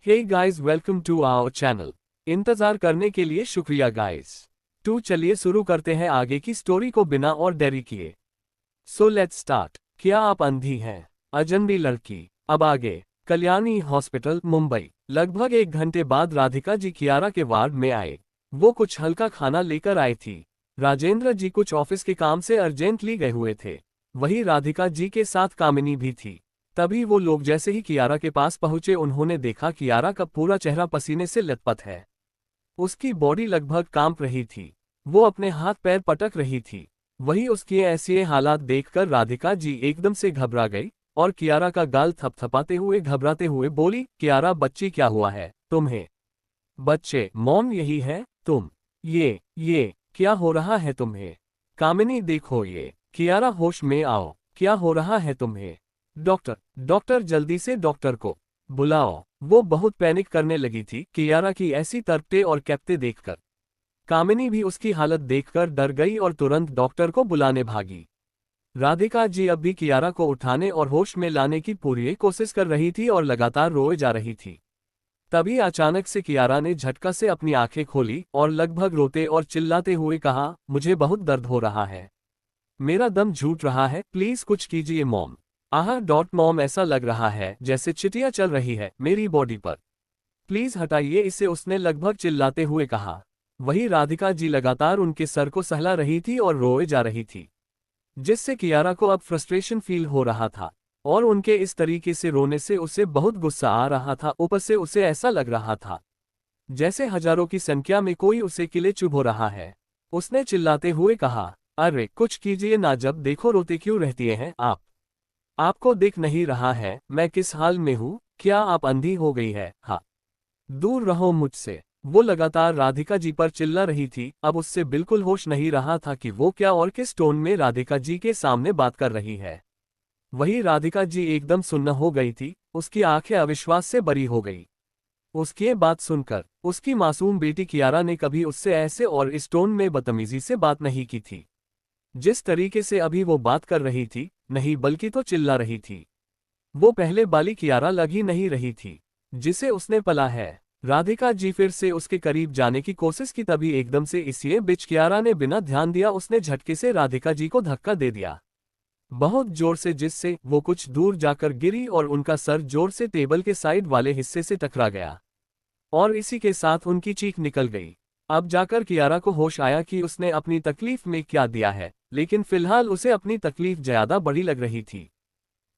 Hey guys, welcome to our channel. इंतजार करने के लिए शुक्रिया गाइस। तो चलिए शुरू करते हैं आगे की स्टोरी को बिना और देरी किए। So let's start. क्या आप अंधी हैं? अजनबी लड़की। अब आगे। कल्याणी हॉस्पिटल, मुंबई। लगभग 1 घंटे बाद राधिका जी कियारा के वार्ड में आए। वो कुछ हल्का खाना लेकर आई थी। राजेंद्र जी कुछ ऑफिस के काम से अर्जेंटली गए हुए थे। वही राधिका जी के साथ कामिनी भी थी। तभी वो लोग जैसे ही कियारा के पास पहुंचे उन्होंने देखा कियारा का पूरा चेहरा पसीने से लथपथ है। उसकी बॉडी लगभग कांप रही थी। वो अपने हाथ पैर पटक रही थी। वही उसके ऐसे हालात देखकर राधिका जी एकदम से घबरा गई और कियारा का गाल थपथपाते हुए घबराते हुए बोली, कियारा बच्ची क्या हुआ है तुम्हें? बच्चे मॉम यही है तुम? ये क्या हो रहा है तुम्हें? कामिनी देखो ये। कियारा होश में आओ, क्या हो रहा है तुम्हें? डॉक्टर जल्दी से डॉक्टर को बुलाओ। वो बहुत पैनिक करने लगी थी कियारा की ऐसी तड़पते और कैप्ते देखकर। कामिनी भी उसकी हालत देखकर डर गई और तुरंत डॉक्टर को बुलाने भागी। राधिका जी अब भी कियारा को उठाने और होश में लाने की पूरी कोशिश कर रही थी और लगातार रोए जा रही थी। तभी अचानक से कियारा ने झटका से अपनी आंखें खोली और लगभग रोते और चिल्लाते हुए कहा, मुझे बहुत दर्द हो रहा है। मेरा दम घुट रहा है, प्लीज कुछ कीजिए मॉम। मॉम, ऐसा लग रहा है जैसे चिटिया चल रही है मेरी बॉडी पर। प्लीज हटाइए इसे, उसने लगभग चिल्लाते हुए कहा। वही राधिका जी लगातार उनके सर को सहला रही थी और रोए जा रही थी, जिससे कियारा को अब फ्रस्ट्रेशन फील हो रहा था और उनके इस तरीके से रोने से उसे बहुत गुस्सा आ रहा था। ऊपर से उसे ऐसा लग रहा था जैसे हजारों की संख्या में कोई उसे किले चुभ हो रहा है। उसने चिल्लाते हुए कहा, अरे कुछ कीजिए ना, जब देखो रोते क्यों रहती हैं आप? आपको दिख नहीं रहा है मैं किस हाल में हूँ? क्या आप अंधी हो गई है? हाँ, दूर रहो मुझसे। वो लगातार राधिका जी पर चिल्ला रही थी। अब उससे बिल्कुल होश नहीं रहा था कि वो क्या और किस टोन में राधिका जी के सामने बात कर रही है। वही राधिका जी एकदम सुन्न हो गई थी। उसकी आंखें अविश्वास से बड़ी हो गई। उसकी ये बात सुनकर उसकी मासूम बेटी कियारा ने कभी उससे ऐसे और इस टोन में बदतमीजी से बात नहीं की थी, जिस तरीके से अभी वो बात कर रही थी, नहीं बल्कि तो चिल्ला रही थी। वो पहले वाली कियारा लग ही नहीं रही थी जिसे उसने पला है। राधिका जी फिर से उसके करीब जाने की कोशिश की, तभी एकदम से इसी बीच कियारा ने बिना ध्यान दिया उसने झटके से राधिका जी को धक्का दे दिया, बहुत जोर से, जिससे वो कुछ दूर जाकर गिरी और उनका सर जोर से टेबल के साइड वाले हिस्से से टकरा गया और इसी के साथ उनकी चीख निकल गई। अब जाकर कियारा को होश आया कि उसने अपनी तकलीफ में क्या दिया है, लेकिन फिलहाल उसे अपनी तकलीफ ज्यादा बड़ी लग रही थी।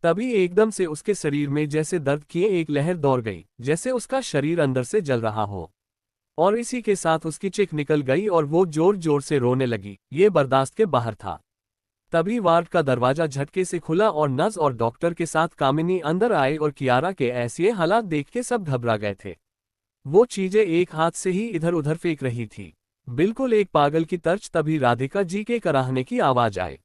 तभी एकदम से उसके शरीर में जैसे दर्द किए एक लहर दौड़ गई, जैसे उसका शरीर अंदर से जल रहा हो, और इसी के साथ उसकी चीख निकल गई और वो जोर जोर से रोने लगी। ये बर्दाश्त के बाहर था। तभी वार्ड का दरवाजा झटके से खुला और नर्स और डॉक्टर के साथ कामिनी अंदर आए और कियारा के ऐसे हालात देख के सब घबरा गए थे। वो चीजें एक हाथ से ही इधर उधर फेंक रही थी, बिल्कुल एक पागल की तर्ज। तभी राधिका जी के कराहने की आवाज आई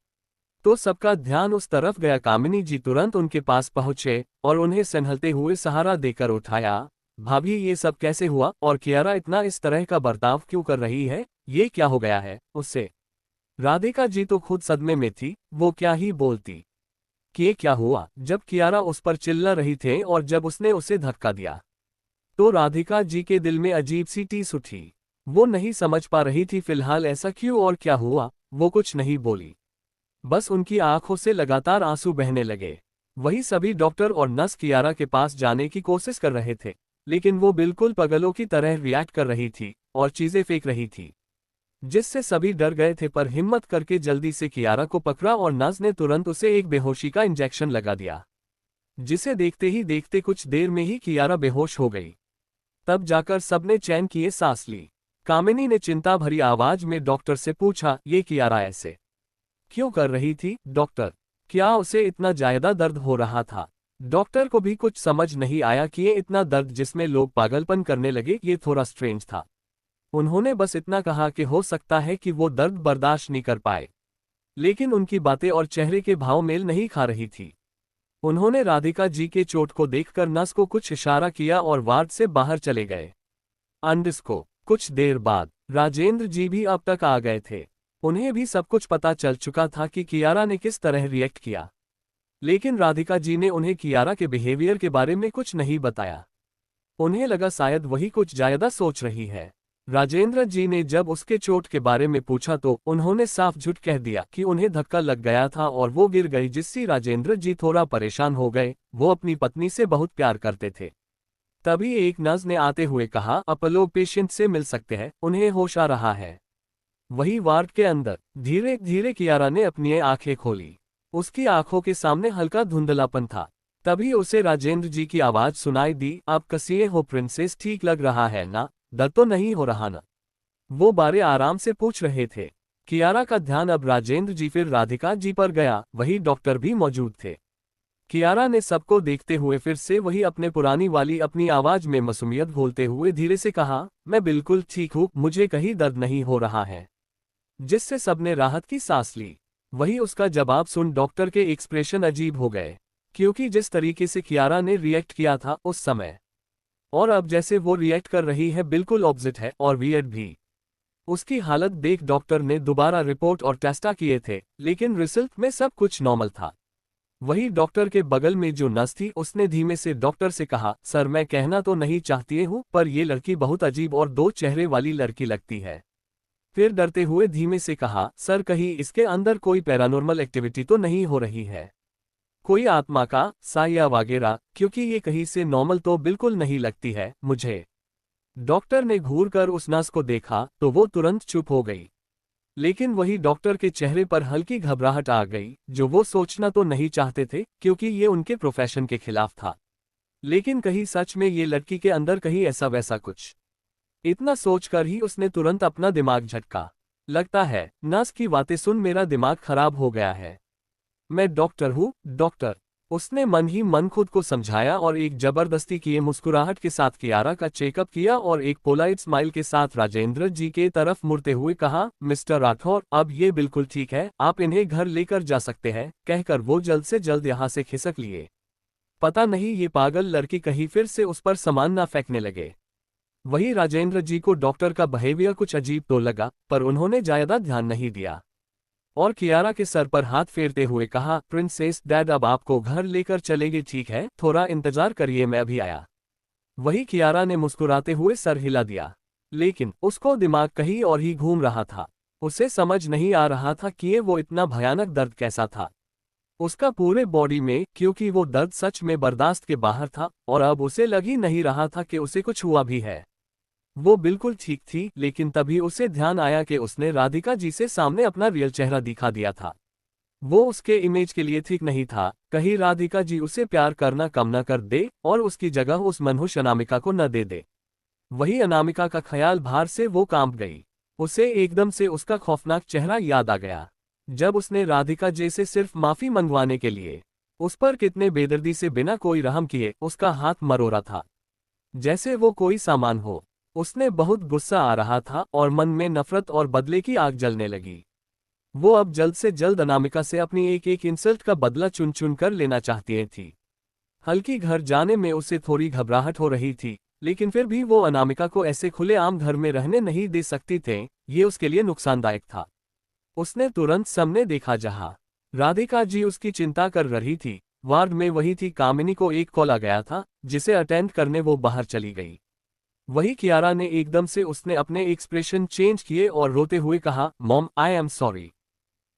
तो सबका ध्यान उस तरफ गया। कामिनी जी तुरंत उनके पास पहुंचे और उन्हें संभलते हुए सहारा देकर उठाया। भाभी, ये सब कैसे हुआ और कियारा इतना इस तरह का बर्ताव क्यों कर रही है? ये क्या हो गया है उससे? राधिका जी तो खुद सदमे में थी। वो क्या ही बोलती कि ये क्या हुआ, जब कियारा उस पर चिल्ला रही थी और जब उसने उसे धक्का दिया तो राधिका जी के दिल में अजीब सी टीस उठी। वो नहीं समझ पा रही थी फिलहाल ऐसा क्यों और क्या हुआ। वो कुछ नहीं बोली, बस उनकी आंखों से लगातार आंसू बहने लगे। वही सभी डॉक्टर और नर्स कियारा के पास जाने की कोशिश कर रहे थे, लेकिन वो बिल्कुल पागलों की तरह रिएक्ट कर रही थी और चीजें फेंक रही थी, जिससे सभी डर गए थे। पर हिम्मत करके जल्दी से कियारा को पकड़ा और नर्स ने तुरंत उसे एक बेहोशी का इंजेक्शन लगा दिया, जिसे देखते ही देखते कुछ देर में ही कियारा बेहोश हो गई। तब जाकर सबने चैन किए सांस ली। कामिनी ने चिंता भरी आवाज में डॉक्टर से पूछा, ये कियारा ऐसे क्यों कर रही थी डॉक्टर? क्या उसे इतना ज्यादा दर्द हो रहा था? डॉक्टर को भी कुछ समझ नहीं आया कि ये इतना दर्द जिसमें लोग पागलपन करने लगे, ये थोड़ा स्ट्रेंज था। उन्होंने बस इतना कहा कि हो सकता है कि वो दर्द बर्दाश्त नहीं कर पाए, लेकिन उनकी बातें और चेहरे के भाव मेल नहीं खा रही थी। उन्होंने राधिका जी के चोट को देखकर नर्स को कुछ इशारा किया और वार्ड से बाहर चले गए। अंडिस को कुछ देर बाद राजेंद्र जी भी अब तक आ गए थे। उन्हें भी सब कुछ पता चल चुका था कि कियारा ने किस तरह रिएक्ट किया, लेकिन राधिका जी ने उन्हें कियारा के बिहेवियर के बारे में कुछ नहीं बताया। उन्हें लगा शायद वही कुछ ज्यादा सोच रही है। राजेंद्र जी ने जब उसके चोट के बारे में पूछा तो उन्होंने साफ झूठ कह दिया कि उन्हें धक्का लग गया था और वो गिर गई, जिससे राजेंद्र जी थोड़ा परेशान हो गए। वो अपनी पत्नी से बहुत प्यार करते थे। तभी एक नर्स ने आते हुए कहा, अपोलो पेशेंट से मिल सकते हैं, उन्हें होश आ रहा है। वही वार्ड के अंदर धीरे धीरे कियारा ने अपनी आंखें खोली। उसकी आंखों के सामने हल्का धुंधलापन था। तभी उसे राजेंद्र जी की आवाज सुनाई दी, आप कसिए हो प्रिंसेस, ठीक लग रहा है ना, दर्द तो नहीं हो रहा ना? वो बारे आराम से पूछ रहे थे। कियारा का ध्यान अब राजेंद्र जी फिर राधिका जी पर गया। वही डॉक्टर भी मौजूद थे। कियारा ने सबको देखते हुए फिर से वही अपने पुरानी वाली अपनी आवाज में मासूमियत घोलते हुए धीरे से कहा, मैं बिल्कुल ठीक हूँ, मुझे कहीं दर्द नहीं हो रहा है। जिससे सबने राहत की सांस ली। वही उसका जवाब सुन डॉक्टर के एक्सप्रेशन अजीब हो गए, क्योंकि जिस तरीके से कियारा ने रिएक्ट किया था उस समय और अब जैसे वो रिएक्ट कर रही है बिल्कुल ऑपोजिट है और वियर्ड भी। उसकी हालत देख डॉक्टर ने दोबारा रिपोर्ट और टेस्टा किए थे, लेकिन रिजल्ट में सब कुछ नॉर्मल था। वही डॉक्टर के बगल में जो नर्स थी उसने धीमे से डॉक्टर से कहा, सर मैं कहना तो नहीं चाहती हूँ पर ये लड़की बहुत अजीब और दो चेहरे वाली लड़की लगती है। फिर डरते हुए धीमे से कहा, सर कहीं इसके अंदर कोई पैरानॉर्मल एक्टिविटी तो नहीं हो रही है, कोई आत्मा का साया वगैरह, क्योंकि ये कहीं से नॉर्मल तो बिल्कुल नहीं लगती है मुझे। डॉक्टर ने घूरकर उस नर्स को देखा तो वो तुरंत चुप हो गई। लेकिन वही डॉक्टर के चेहरे पर हल्की घबराहट आ गई, जो वो सोचना तो नहीं चाहते थे क्योंकि ये उनके प्रोफेशन के खिलाफ था। लेकिन कहीं सच में ये लड़की के अंदर कहीं ऐसा वैसा कुछ। इतना सोचकर ही उसने तुरंत अपना दिमाग झटका। लगता है नर्स की बातें सुन मेरा दिमाग खराब हो गया है। मैं डॉक्टर हूँ डॉक्टर। उसने मन ही मन खुद को समझाया और एक जबरदस्ती किए मुस्कुराहट के साथ कियारा का चेकअप किया और एक पोलाइट स्माइल के साथ राजेंद्र जी के तरफ मुड़ते हुए कहा, मिस्टर राठौर अब ये बिल्कुल ठीक है, आप इन्हें घर लेकर जा सकते हैं। कहकर वो जल्द से जल्द यहाँ से खिसक लिए। पता नहीं ये पागल लड़की कहीं फिर से उस पर सामान ना फेंकने लगे। वही राजेंद्र जी को डॉक्टर का बिहेवियर कुछ अजीब तो लगा, पर उन्होंने ज्यादा ध्यान नहीं दिया और कियारा के सर पर हाथ फेरते हुए कहा, प्रिंसेस डैड अब आपको घर लेकर चलेंगे, ठीक है, थोड़ा इंतजार करिए, मैं अभी आया। वही कियारा ने मुस्कुराते हुए सर हिला दिया, लेकिन उसको दिमाग कहीं और ही घूम रहा था। उसे समझ नहीं आ रहा था कि ये वो इतना भयानक दर्द कैसा था उसका पूरे बॉडी में, क्योंकि वो दर्द सच में बर्दाश्त के बाहर था और अब उसे लग ही नहीं रहा था कि उसे कुछ हुआ भी है। वो बिल्कुल ठीक थी, लेकिन तभी उसे ध्यान आया कि उसने राधिका जी से सामने अपना रियल चेहरा दिखा दिया था। वो उसके इमेज के लिए ठीक नहीं था। कहीं राधिका जी उसे प्यार करना कम न कर दे और उसकी जगह उस मनहूस अनामिका को न दे दे। वही अनामिका का ख्याल भार से वो कांप गई। उसे एकदम से उसका खौफनाक चेहरा याद आ गया, जब उसने राधिका जी से सिर्फ माफी मंगवाने के लिए उस पर कितने बेदर्दी से बिना कोई रहम किए उसका हाथ मरोड़ा था, जैसे वो कोई सामान हो। उसने बहुत गुस्सा आ रहा था और मन में नफरत और बदले की आग जलने लगी। वो अब जल्द से जल्द अनामिका से अपनी एक एक इंसल्ट का बदला चुन चुन कर लेना चाहती थी। हल्की घर जाने में उसे थोड़ी घबराहट हो रही थी, लेकिन फिर भी वो अनामिका को ऐसे खुलेआम घर में रहने नहीं दे सकती थे, ये उसके लिए नुकसानदायक था। उसने तुरंत सामने देखा जहां राधिका जी उसकी चिंता कर रही थी। वार्ड में वही थी कामिनी को एक कॉल आ गया था, जिसे अटेंड करने वो बाहर चली गई। वही कियारा ने एकदम से उसने अपने एक्सप्रेशन चेंज किए और रोते हुए कहा, मॉम आई एम सॉरी,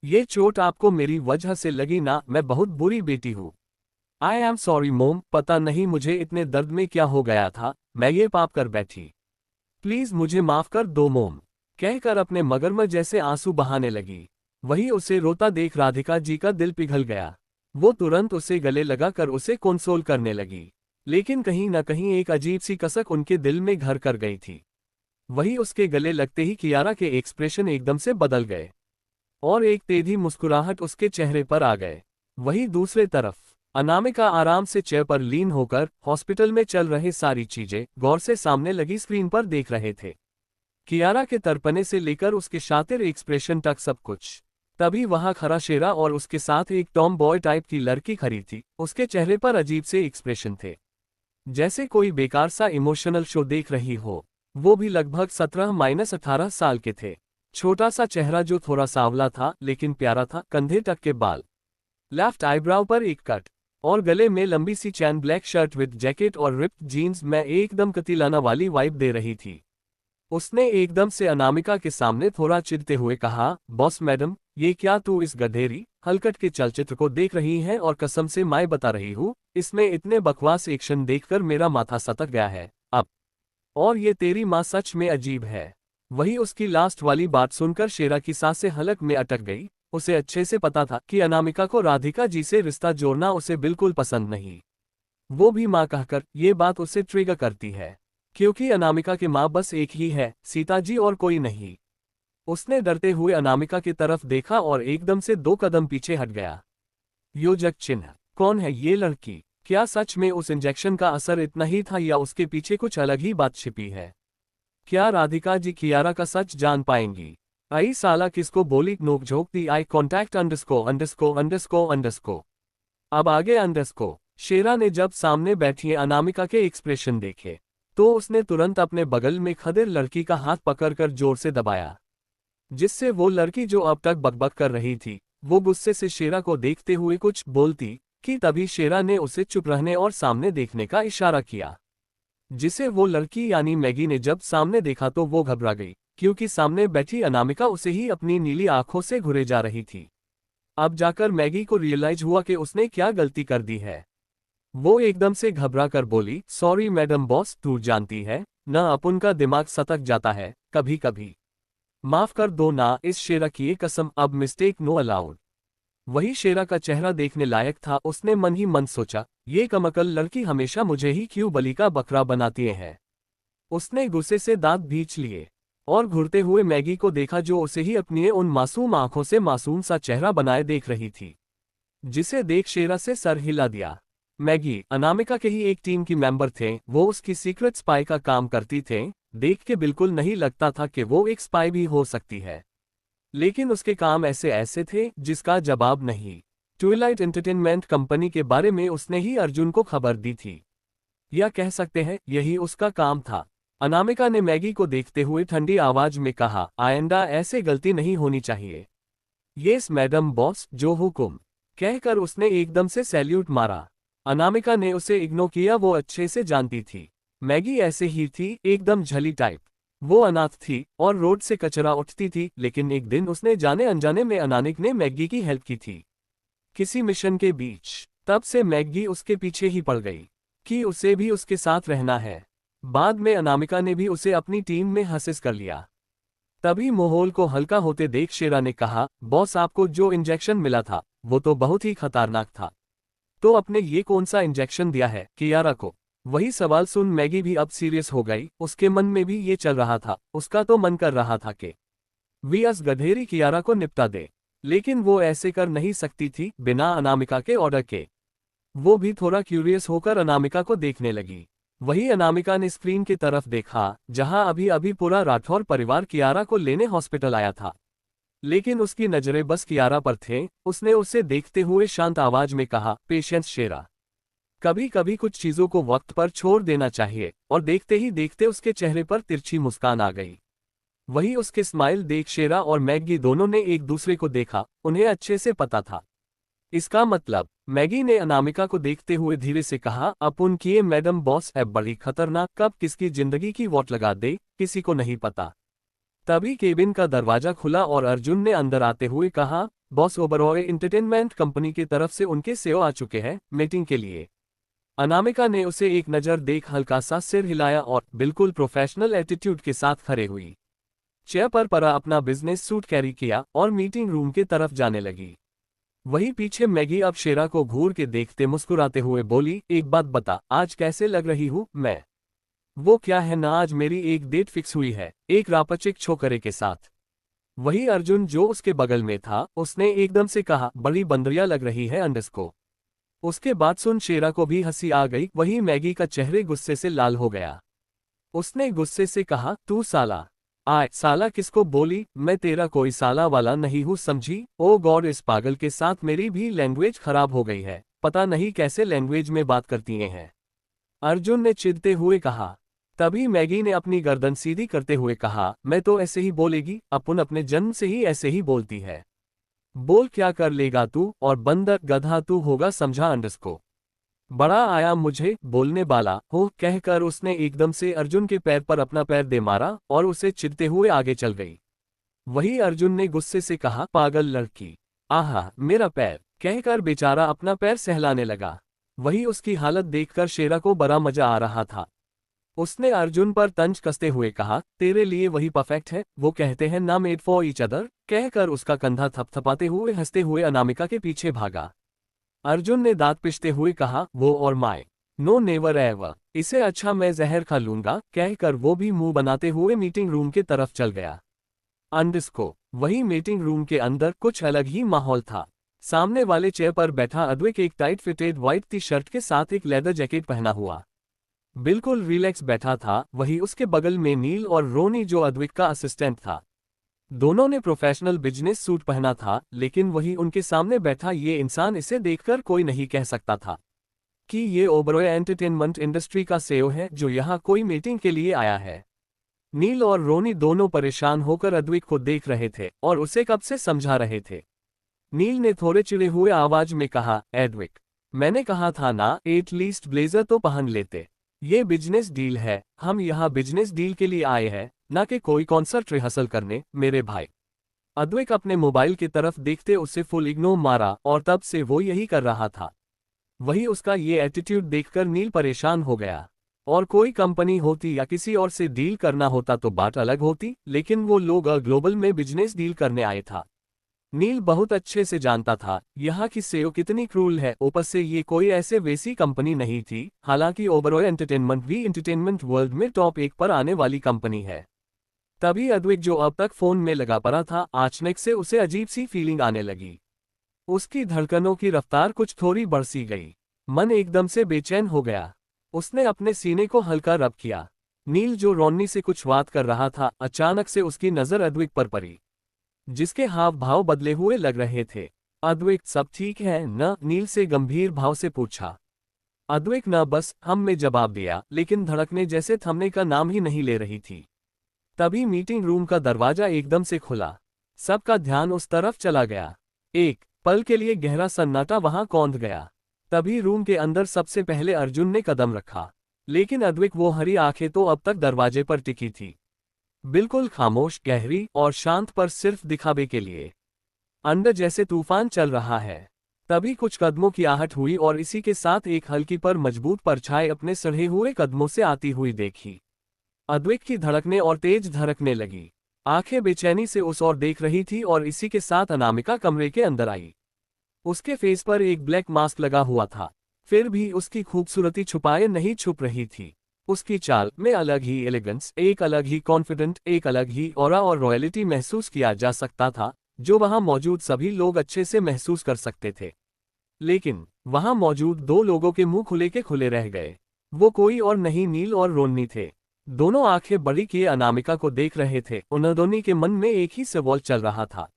ये चोट आपको मेरी वजह से लगी ना, मैं बहुत बुरी बेटी हूँ। आई एम सॉरी मोम, पता नहीं मुझे इतने दर्द में क्या हो गया था, मैं ये पाप कर बैठी, प्लीज मुझे माफ कर दो मोम। कहकर अपने मगरमच्छ जैसे आंसू बहाने लगी। वही उसे रोता देख राधिका जी का दिल पिघल गया। वो तुरंत उसे गले लगाकर उसे कंसोल करने लगी, लेकिन कहीं न कहीं एक अजीब सी कसक उनके दिल में घर कर गई थी। वही उसके गले लगते ही कियारा के एक्सप्रेशन एकदम से बदल गए और एक तेजी मुस्कुराहट उसके चेहरे पर आ गए। वही दूसरे तरफ अनामिका आराम से चेयर पर लीन होकर हॉस्पिटल में चल रहे सारी चीजें गौर से सामने लगी स्क्रीन पर देख रहे थे। कियारा के तड़पने से लेकर उसके शातिर एक्सप्रेशन तक सब कुछ। तभी वहां खरा शेरा और उसके साथ एक टॉम बॉय टाइप की लड़की खड़ी थी। उसके चेहरे पर अजीब से एक्सप्रेशन थे, जैसे कोई बेकार सा इमोशनल शो देख रही हो। वो भी लगभग 17-18 साल के थे। छोटा सा चेहरा जो थोड़ा सांवला था लेकिन प्यारा था, कंधे तक के बाल, लेफ्ट आईब्राउ पर एक कट, और गले में लंबी सी चैन, ब्लैक शर्ट विद जैकेट और रिप्ड जीन्स में एकदम कतिलाना वाली वाइब दे रही थी। उसने एकदम से अनामिका के सामने थोड़ा चिढ़ते हुए कहा, बॉस मैडम, ये क्या तू इस गधेरी हलकट के चलचित्र को देख रही है? और कसम से मैं बता रही हूँ, इसमें इतने बकवास एक्शन देखकर मेरा माथा सटक गया है अब। और ये तेरी माँ सच में अजीब है। वही उसकी लास्ट वाली बात सुनकर शेरा की सांसें हलक में अटक गई। उसे अच्छे से पता था कि अनामिका को राधिका जी से रिश्ता जोड़ना उसे बिल्कुल पसंद नहीं। वो भी माँ कहकर ये बात उसे ट्रिगर करती है, क्योंकि अनामिका की माँ बस एक ही है, सीता जी, और कोई नहीं। उसने डरते हुए अनामिका की तरफ देखा और एकदम से 2 कदम पीछे हट गया। योजक चिन्ह, कौन है ये लड़की? क्या सच में उस इंजेक्शन का असर इतना ही था या उसके पीछे कुछ अलग ही बात छिपी है? क्या राधिका जी कियारा का सच जान पाएंगी? आई साला किसको बोली नोकझोंक दी। Eye contact अंडरस्को। अब आगे अंडरस्को। शेरा ने जब सामने बैठी अनामिका के एक्सप्रेशन देखे तो उसने तुरंत अपने बगल में खड़े लड़की का हाथ पकड़कर जोर से दबाया, जिससे वो लड़की जो अब तक बकबक कर रही थी वो गुस्से से शेरा को देखते हुए कुछ बोलती कि तभी शेरा ने उसे चुप रहने और सामने देखने का इशारा किया, जिसे वो लड़की यानी मैगी ने जब सामने देखा तो वो घबरा गई, क्योंकि सामने बैठी अनामिका उसे ही अपनी नीली आंखों से घूरे जा रही थी। अब जाकर मैगी को रियलाइज हुआ कि उसने क्या गलती कर दी है। वो एकदम से घबरा कर बोली, सॉरी मैडम बॉस, तू जानती है ना अपन का दिमाग सटक जाता है कभी कभी, माफ कर दो ना। इस शेरा की कसम, अब मिस्टेक नो अलाउड। वही शेरा का चेहरा देखने लायक था। उसने मन ही मन सोचा, ये कमकल लड़की हमेशा मुझे ही क्यों बलि का बकरा बनाती है। उसने गुस्से से दांत भींच लिए और घूरते हुए मैगी को देखा, जो उसे ही अपनी उन मासूम आंखों से मासूम सा चेहरा बनाए देख रही थी, जिसे देख शेरा से सर हिला दिया। मैगी अनामिका के ही एक टीम की मेंबर थे। वो उसकी सीक्रेट स्पाई का काम करती थे। देख के बिल्कुल नहीं लगता था कि वो एक स्पाई भी हो सकती है, लेकिन उसके काम ऐसे ऐसे थे जिसका जवाब नहीं। ट्विलाइट एंटरटेनमेंट कंपनी के बारे में उसने ही अर्जुन को खबर दी थी, या कह सकते हैं यही उसका काम था। अनामिका ने मैगी को देखते हुए ठंडी आवाज में कहा, आइंदा ऐसे गलती नहीं होनी चाहिए। यस मैडम बॉस, जो हुकुम, कहकर उसने एकदम से सैल्यूट मारा। अनामिका ने उसे इग्नोर किया। वो अच्छे से जानती थी मैगी ऐसे ही थी, एकदम झली टाइप। वो अनाथ थी और रोड से कचरा उठती थी, लेकिन एक दिन उसने जाने अनजाने में अनामिक ने मैगी की हेल्प की थी किसी मिशन के बीच। तब से मैगी उसके पीछे ही पड़ गई कि उसे भी उसके साथ रहना है। बाद में अनामिका ने भी उसे अपनी टीम में हंसेस कर लिया। तभी माहौल को हल्का होते देख शेरा ने कहा, बॉस आपको जो इंजेक्शन मिला था वो तो बहुत ही खतरनाक था, तो आपने ये कौन सा इंजेक्शन दिया है कियारा को? वही सवाल सुन मैगी भी अब सीरियस हो गई। उसके मन में भी ये चल रहा था। उसका तो मन कर रहा था कि वीएस गधेरी कियारा को निपटा दे, लेकिन वो ऐसे कर नहीं सकती थी बिना अनामिका के ऑर्डर के। वो भी थोड़ा क्यूरियस होकर अनामिका को देखने लगी। वही अनामिका ने स्क्रीन की तरफ देखा, जहां अभी अभी पूरा राठौर परिवार कियारा को लेने हॉस्पिटल आया था, लेकिन उसकी नजरें बस कियारा पर थे। उसने उसे देखते हुए शांत आवाज में कहा, पेशेंस शेरा, कभी कभी कुछ चीजों को वक्त पर छोड़ देना चाहिए। और देखते ही देखते उसके चेहरे पर तिरछी मुस्कान आ गई। वही उसके स्माइल देख शेरा और मैगी दोनों ने एक दूसरे को देखा। उन्हें अच्छे से पता था इसका मतलब। मैगी ने अनामिका को देखते हुए धीरे से कहा, अपन किए मैडम बॉस है बड़ी खतरनाक, कब किसकी जिंदगी की वोट लगा दे किसी को नहीं पता। तभी केबिन का दरवाजा खुला और अर्जुन ने अंदर आते हुए कहा, बॉस ओबरॉय एंटरटेनमेंट कंपनी की तरफ से उनके सीईओ आ चुके हैं मीटिंग के लिए। अनामिका ने उसे एक नज़र देख हल्का सा सिर हिलाया और बिल्कुल प्रोफेशनल एटीट्यूड के साथ खड़े हुई। चेयर पर परा अपना बिजनेस सूट कैरी किया और मीटिंग रूम की तरफ जाने लगी। वहीं पीछे मैगी अब शेरा को घूर के देखते मुस्कुराते हुए बोली, एक बात बता, आज कैसे लग रही हूँ मैं? वो क्या है ना, आज मेरी एक डेट फिक्स हुई है एक रापचिक छोकरे के साथ। वही अर्जुन जो उसके बगल में था उसने एकदम से कहा, बड़ी बंदरिया लग रही है अंडस्को। उसके बाद सुन शेरा को भी हंसी आ गई। वही मैगी का चेहरे गुस्से से लाल हो गया। उसने गुस्से से कहा, तू साला, आए साला किसको बोली? मैं तेरा कोई साला वाला नहीं हूँ समझी? ओ गॉड, इस पागल के साथ मेरी भी लैंग्वेज खराब हो गई है, पता नहीं कैसे लैंग्वेज में बात करती हैं, अर्जुन ने चिढ़ते हुए कहा। तभी मैगी ने अपनी गर्दन सीधी करते हुए कहा, मैं तो ऐसे ही बोलेगी, अपन अपने जन्म से ही ऐसे ही बोलती है। बोल क्या कर लेगा तू, और बंदर गधा तू होगा समझा अंडस्को। बड़ा आया मुझे बोलने वाला हो कहकर उसने एकदम से अर्जुन के पैर पर अपना पैर दे मारा और उसे चिढ़ते हुए आगे चल गई। वही अर्जुन ने गुस्से से कहा, पागल लड़की, आहा मेरा पैर, कहकर बेचारा अपना पैर सहलाने लगा। वही उसकी हालत देखकर शेरा को बड़ा मजा आ रहा था। उसने अर्जुन पर तंज कसते हुए कहा, तेरे लिए वही परफेक्ट है, वो कहते हैं ना मेड फॉर ईच अदर, कहकर उसका कंधा थपथपाते हुए हंसते हुए अनामिका के पीछे भागा। अर्जुन ने दांत पिसते हुए कहा, वो और माय, नो नेवर एवर, इसे अच्छा मैं जहर खा लूंगा, कहकर वो भी मुंह बनाते हुए मीटिंग रूम की तरफ चल गया। अंडस्को वही मीटिंग रूम के अंदर कुछ अलग ही माहौल था। सामने वाले चेयर पर बैठा अद्वैक एक tight fitted white T shirt के साथ एक लेदर जैकेट पहना हुआ बिल्कुल रिलैक्स बैठा था। वही उसके बगल में नील और रोनी जो अद्वैक का असिस्टेंट था। दोनों ने प्रोफेशनल बिजनेस सूट पहना था, लेकिन वही उनके सामने बैठा ये इंसान इसे देखकर कोई नहीं कह सकता था कि ये ओबरॉय एंटरटेनमेंट इंडस्ट्री का सीईओ है जो यहाँ कोई मीटिंग के लिए आया है। नील और रोनी दोनों परेशान होकर अद्वैक को देख रहे थे और उसे कब से समझा रहे थे। नील ने थोड़े चिढ़े हुए आवाज में कहा, एडविक, मैंने कहा था ना एटलीस्ट ब्लेजर तो पहन लेते। ये बिजनेस डील है, हम यहाँ बिजनेस डील के लिए आए हैं, ना कि कोई कॉन्सर्ट रिहर्सल करने मेरे भाई। अद्वैक अपने मोबाइल की तरफ देखते उसे फुल इग्नोर मारा और तब से वो यही कर रहा था। वही उसका ये एटीट्यूड देखकर नील परेशान हो गया। और कोई कंपनी होती या किसी और से डील करना होता तो बात अलग होती, लेकिन वो लोग ग्लोबल में बिजनेस डील करने आए था। नील बहुत अच्छे से जानता था यहाँ की सीईओ कितनी क्रूल है, ऊपर से ये कोई ऐसे वैसी कंपनी नहीं थी। हालांकि ओबरॉय एंटरटेनमेंट भी एंटरटेनमेंट वर्ल्ड में टॉप 1 पर आने वाली कंपनी है। तभी अद्वैक जो अब तक फोन में लगा पड़ा था, अचानक से उसे अजीब सी फीलिंग आने लगी। उसकी धड़कनों की रफ्तार कुछ थोड़ी बढ़ सी गई। मन एकदम से बेचैन हो गया। उसने अपने सीने को हल्का रब किया। नील जो रोनी से कुछ बात कर रहा था, अचानक से उसकी नजर अद्वैक पर पड़ी, जिसके हाव भाव बदले हुए लग रहे थे। अद्वैक, सब ठीक है न? नील से गंभीर भाव से पूछा। अद्वैक न बस हम में जवाब दिया, लेकिन धड़कने जैसे थमने का नाम ही नहीं ले रही थी। तभी मीटिंग रूम का दरवाजा एकदम से खुला। सबका ध्यान उस तरफ चला गया। एक पल के लिए गहरा सन्नाटा वहां कौंध गया। तभी रूम के अंदर सबसे पहले अर्जुन ने कदम रखा, लेकिन अद्वैक वो हरी आंखें तो अब तक दरवाजे पर टिकी थी, बिल्कुल खामोश, गहरी और शांत, पर सिर्फ दिखावे के लिए। अंदर जैसे तूफान चल रहा है। तभी कुछ कदमों की आहट हुई और इसी के साथ एक हल्की पर मजबूत परछाई अपने सड़े हुए कदमों से आती हुई देखी। अद्वैक की धड़कने और तेज धड़कने लगी। आंखें बेचैनी से उस ओर देख रही थी और इसी के साथ अनामिका कमरे के अंदर आई। उसके फेस पर एक ब्लैक मास्क लगा हुआ था, फिर भी उसकी खूबसूरती छुपाए नहीं छुप रही थी। उसकी चाल में अलग ही एलिगेंस, एक अलग ही कॉन्फिडेंट, एक अलग ही ऑरा और रॉयल्टी महसूस किया जा सकता था, जो वहां मौजूद सभी लोग अच्छे से महसूस कर सकते थे। लेकिन वहां मौजूद दो लोगों के मुंह खुले के खुले रह गए। वो कोई और नहीं, नील और रोनी थे। दोनों आंखें बड़ी किए अनामिका को देख रहे थे। उन दोनों के मन में एक ही सवाल चल रहा था,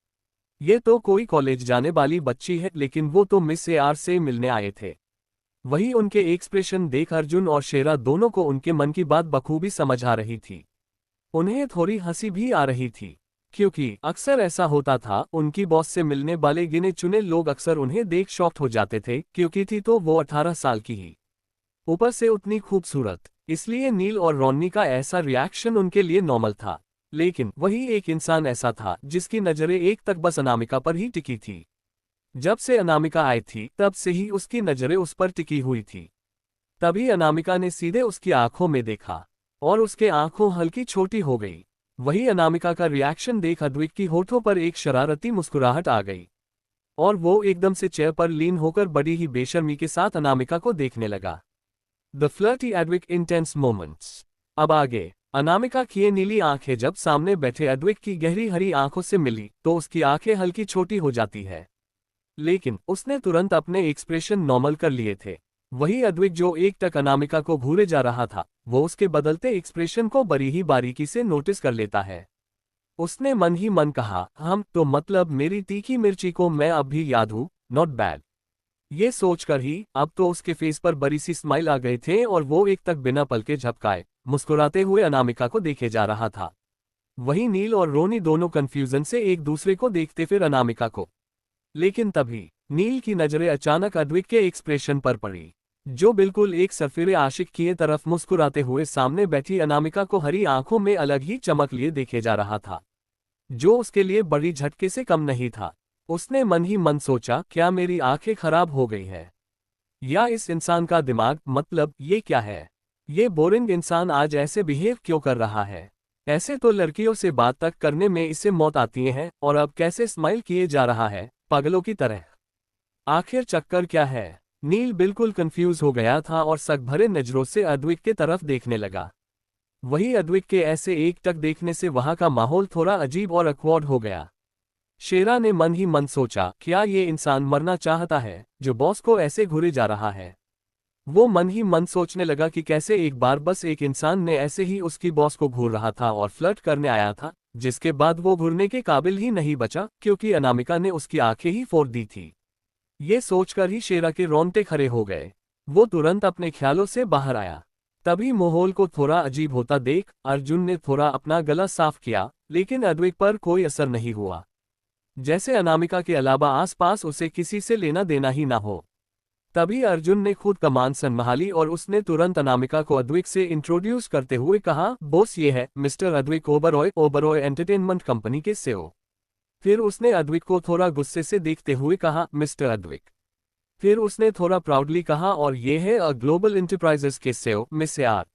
ये तो कोई कॉलेज जाने वाली बच्ची है, लेकिन वो तो मिस AR से मिलने आए थे। वही उनके एक्सप्रेशन देख अर्जुन और शेरा दोनों को उनके मन की बात बखूबी समझ आ रही थी। उन्हें थोड़ी हंसी भी आ रही थी, क्योंकि अक्सर ऐसा होता था, उनकी बॉस से मिलने वाले गिने चुने लोग अक्सर उन्हें देख शॉक्ड हो जाते थे, क्योंकि थी तो वो 18 साल की ही, ऊपर से उतनी खूबसूरत। इसलिए नील और रोनी का ऐसा रिएक्शन उनके लिए नॉर्मल था। लेकिन वही एक इंसान ऐसा था जिसकी नजरें एक तक बस अनामिका पर ही टिकी थी। जब से अनामिका आई थी तब से ही उसकी नजरें उस पर टिकी हुई थी। तभी अनामिका ने सीधे उसकी आंखों में देखा और उसके आंखों हल्की छोटी हो गई। वही अनामिका का रिएक्शन देख अद्वैक की होठों पर एक शरारती मुस्कुराहट आ गई और वो एकदम से चेयर पर लीन होकर बड़ी ही बेशर्मी के साथ अनामिका को देखने लगा। The flirty Edvik intense moments. अब आगे। अनामिका की नीली आंखें जब सामने बैठे अद्वैक की गहरी हरी आंखों से मिली तो उसकी आंखें हल्की छोटी हो जाती है, लेकिन उसने तुरंत अपने एक्सप्रेशन नॉर्मल कर लिए थे। वही अद्वैक जो एक टक अनामिका को घूरे जा रहा था, वो उसके बदलते एक्सप्रेशन को बड़ी ही बारीकी से नोटिस कर लेता है। उसने मन ही मन कहा, हम तो मतलब मेरी तीखी मिर्ची को मैं अब भी याद हूँ, नॉट बैड। ये सोचकर ही अब तो उसके फेस पर बड़ी सी स्माइल आ गए थे और वो एक तक बिना पलके झपकाए मुस्कुराते हुए अनामिका को देखे जा रहा था। वही नील और रोनी दोनों कंफ्यूजन से एक दूसरे को देखते फिर अनामिका को। लेकिन तभी नील की नजरें अचानक अद्वैक के एक्सप्रेशन पर पड़ी। जो बिल्कुल एक सरफिरे आशिक की तरफ मुस्कुराते हुए सामने बैठी अनामिका को हरी आंखों में अलग ही चमक लिए देखे जा रहा था, जो उसके लिए बड़ी झटके से कम नहीं था। उसने मन ही मन सोचा, क्या मेरी आंखें खराब हो गई है, या इस इंसान का दिमाग, मतलब ये क्या है? ये बोरिंग इंसान आज ऐसे बिहेव क्यों कर रहा है? ऐसे तो लड़कियों से बात तक करने में इसे मौत आती है, और अब कैसे स्माइल किए जा रहा है पागलों की तरह। आखिर चक्कर क्या है? नील बिल्कुल कंफ्यूज हो गया था और शक भरे नजरों से अद्विक के तरफ देखने लगा। वही अद्विक के ऐसे एकटक देखने से वहां का माहौल थोड़ा अजीब और अकवर्ड हो गया। शेरा ने मन ही मन सोचा, क्या ये इंसान मरना चाहता है जो बॉस को ऐसे घूरे जा रहा है? वो मन ही मन सोचने लगा कि कैसे एक बार बस एक इंसान ने ऐसे ही उसकी बॉस को घूर रहा था और फ्लर्ट करने आया था, जिसके बाद वो घूरने के काबिल ही नहीं बचा क्योंकि अनामिका ने उसकी आंखें ही फोड़ दी थी। ये सोचकर ही शेरा के रोंगटे खड़े हो गए। वो तुरंत अपने ख्यालों से बाहर आया। तभी माहौल को थोड़ा अजीब होता देख अर्जुन ने थोड़ा अपना गला साफ किया, लेकिन अद्विक पर कोई असर नहीं हुआ। जैसे अनामिका के अलावा आसपास उसे किसी से लेना देना ही ना हो। तभी अर्जुन ने खुद कमान संभाली और उसने तुरंत अनामिका को अद्विक से इंट्रोड्यूस करते हुए कहा, बॉस ये है mister Advik Oberoi, Oberoi entertainment company के सीईओ। फिर उसने अद्विक को थोड़ा गुस्से से देखते हुए कहा, मिस्टर अद्विक। फिर उसने थोड़ा प्राउडली कहा, और ये है ग्लोबल इंटरप्राइजेस के सीईओ मिस्टर आर।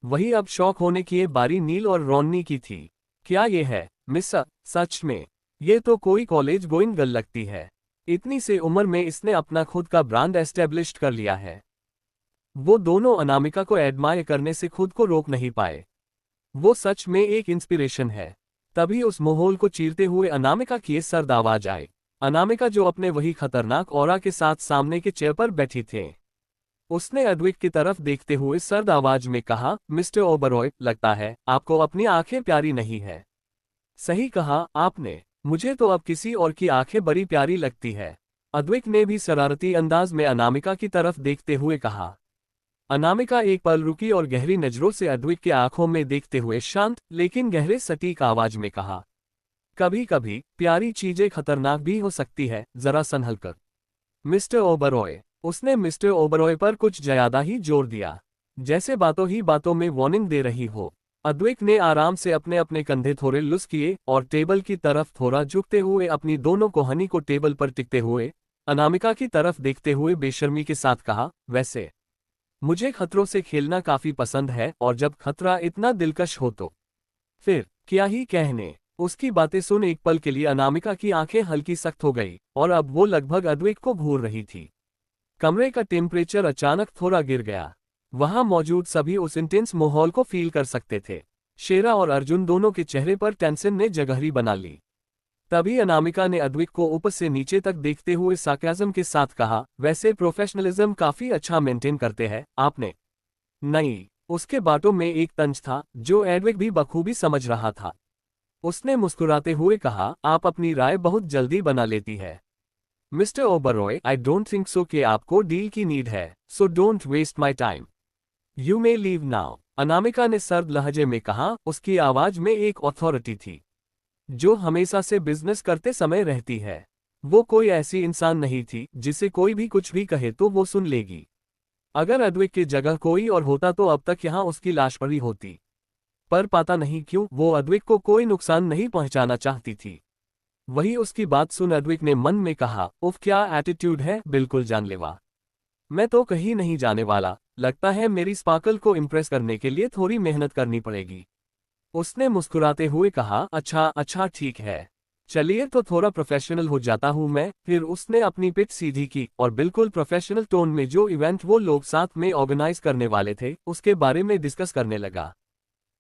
वही अब शौक होने की ये बारी नील और रोननी की थी। क्या ये है मिस्टर? सच में ये तो कोई कॉलेज गोइंग गर्ल लगती है। इतनी से उम्र में इसने अपना खुद का ब्रांड एस्टेब्लिश्ड कर लिया है। वो दोनों अनामिका को एडमायर करने से खुद को रोक नहीं पाए। वो सच में एक इंस्पिरेशन है। तभी उस माहौल को चीरते हुए अनामिका की सर्द आवाज आई। अनामिका जो अपने वही खतरनाक ऑरा के साथ सामने के चेयर पर बैठी थे। उसने अद्विक की तरफ देखते हुए सर्द आवाज में कहा, मिस्टर ओबरॉय, लगता है आपको अपनी आंखें प्यारी नहीं है। सही कहा आपने, मुझे तो अब किसी और की आंखें बड़ी प्यारी लगती है। अद्विक ने भी शरारती अंदाज में अनामिका की तरफ देखते हुए कहा। अनामिका एक पल रुकी और गहरी नजरों से अद्विक की आंखों में देखते हुए शांत लेकिन गहरे सटीक आवाज में कहा, कभी कभी प्यारी चीजें खतरनाक भी हो सकती है, जरा संभल कर मिस्टर ओबरॉय। उसने मिस्टर ओबरॉय पर कुछ ज्यादा ही जोर दिया, जैसे बातों ही बातों में वार्निंग दे रही हो। अद्विक ने आराम से अपने अपने कंधे थोड़े लुस किए और टेबल की तरफ थोड़ा झुकते हुए अपनी दोनों कोहनी को टेबल पर टिकते हुए अनामिका की तरफ देखते हुए बेशर्मी के साथ कहा, वैसे मुझे खतरों से खेलना काफी पसंद है, और जब खतरा इतना दिलकश हो तो फिर क्या ही कहने। उसकी बातें सुन एक पल के लिए अनामिका की आंखें हल्की सख्त हो गई और अब वो लगभग अद्विक को घूर रही थी। कमरे का टेम्परेचर अचानक थोड़ा गिर गया। वहां मौजूद सभी उस इंटेंस माहौल को फील कर सकते थे। शेरा और अर्जुन दोनों के चेहरे पर टेंशन ने जगह बना ली। तभी अनामिका ने अद्विक को ऊपर से नीचे तक देखते हुए सार्काज़्म के साथ कहा, वैसे प्रोफेशनलिज्म काफी अच्छा मेंटेन करते हैं आपने। नहीं, उसके बातों में एक तंज था जो एडविक भी बखूबी समझ रहा था। उसने मुस्कुराते हुए कहा, आप अपनी राय बहुत जल्दी बना लेती है mister Oberoi. I don't think so कि आपको डील की नीड है, so don't waste my time, you may leave now. Anamika ने सर्द लहजे में कहा। उसकी आवाज में एक अथॉरिटी थी जो हमेशा से बिजनेस करते समय रहती है। वो कोई ऐसी इंसान नहीं थी जिसे कोई भी कुछ भी कहे तो वो सुन लेगी। अगर अद्विक की जगह कोई और होता तो अब तक यहाँ उसकी लाश पड़ी होती, पर पता नहीं क्यों वो अद्विक को कोई नुकसान नहीं पहुंचाना चाहती थी। वही उसकी बात सुन अद्विक ने मन में कहा, उफ क्या एटीट्यूड है, बिल्कुल जानलेवा। मैं तो कहीं नहीं जाने वाला, लगता है मेरी स्पार्कल को इम्प्रेस करने के लिए थोड़ी मेहनत करनी पड़ेगी। उसने मुस्कुराते हुए कहा, अच्छा अच्छा ठीक है, चलिए तो थोड़ा प्रोफेशनल हो जाता हूं मैं। फिर उसने अपनी पिठ सीधी की और बिल्कुल प्रोफेशनल टोन में जो इवेंट वो लोग साथ में ऑर्गेनाइज करने वाले थे उसके बारे में डिस्कस करने लगा।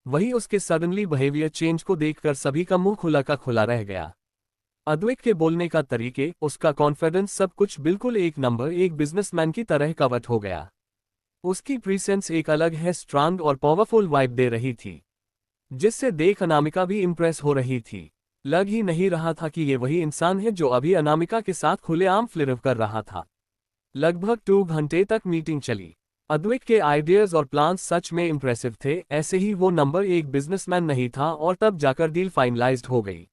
वही उसके सडनली बिहेवियर चेंज को देखकर सभी का मुंह खुला का खुला रह गया। अद्विक के बोलने का तरीके, उसका कॉन्फिडेंस, सब कुछ बिल्कुल एक नंबर एक बिजनेसमैन की तरह कवट हो गया। उसकी प्रीसेंस एक अलग है स्ट्रांग और पावरफुल वाइब दे रही थी, जिससे देख अनामिका भी इम्प्रेस हो रही थी। लग ही नहीं रहा था कि ये वही इंसान है जो अभी अनामिका के साथ खुलेआम फ्लिर्ट कर रहा था। लगभग 2 घंटे तक मीटिंग चली। अद्विक के आइडियाज और प्लान्स सच में इम्प्रेसिव थे, ऐसे ही वो नंबर एक बिजनेसमैन नहीं था, और तब जाकर डील फाइनलाइज्ड हो गई।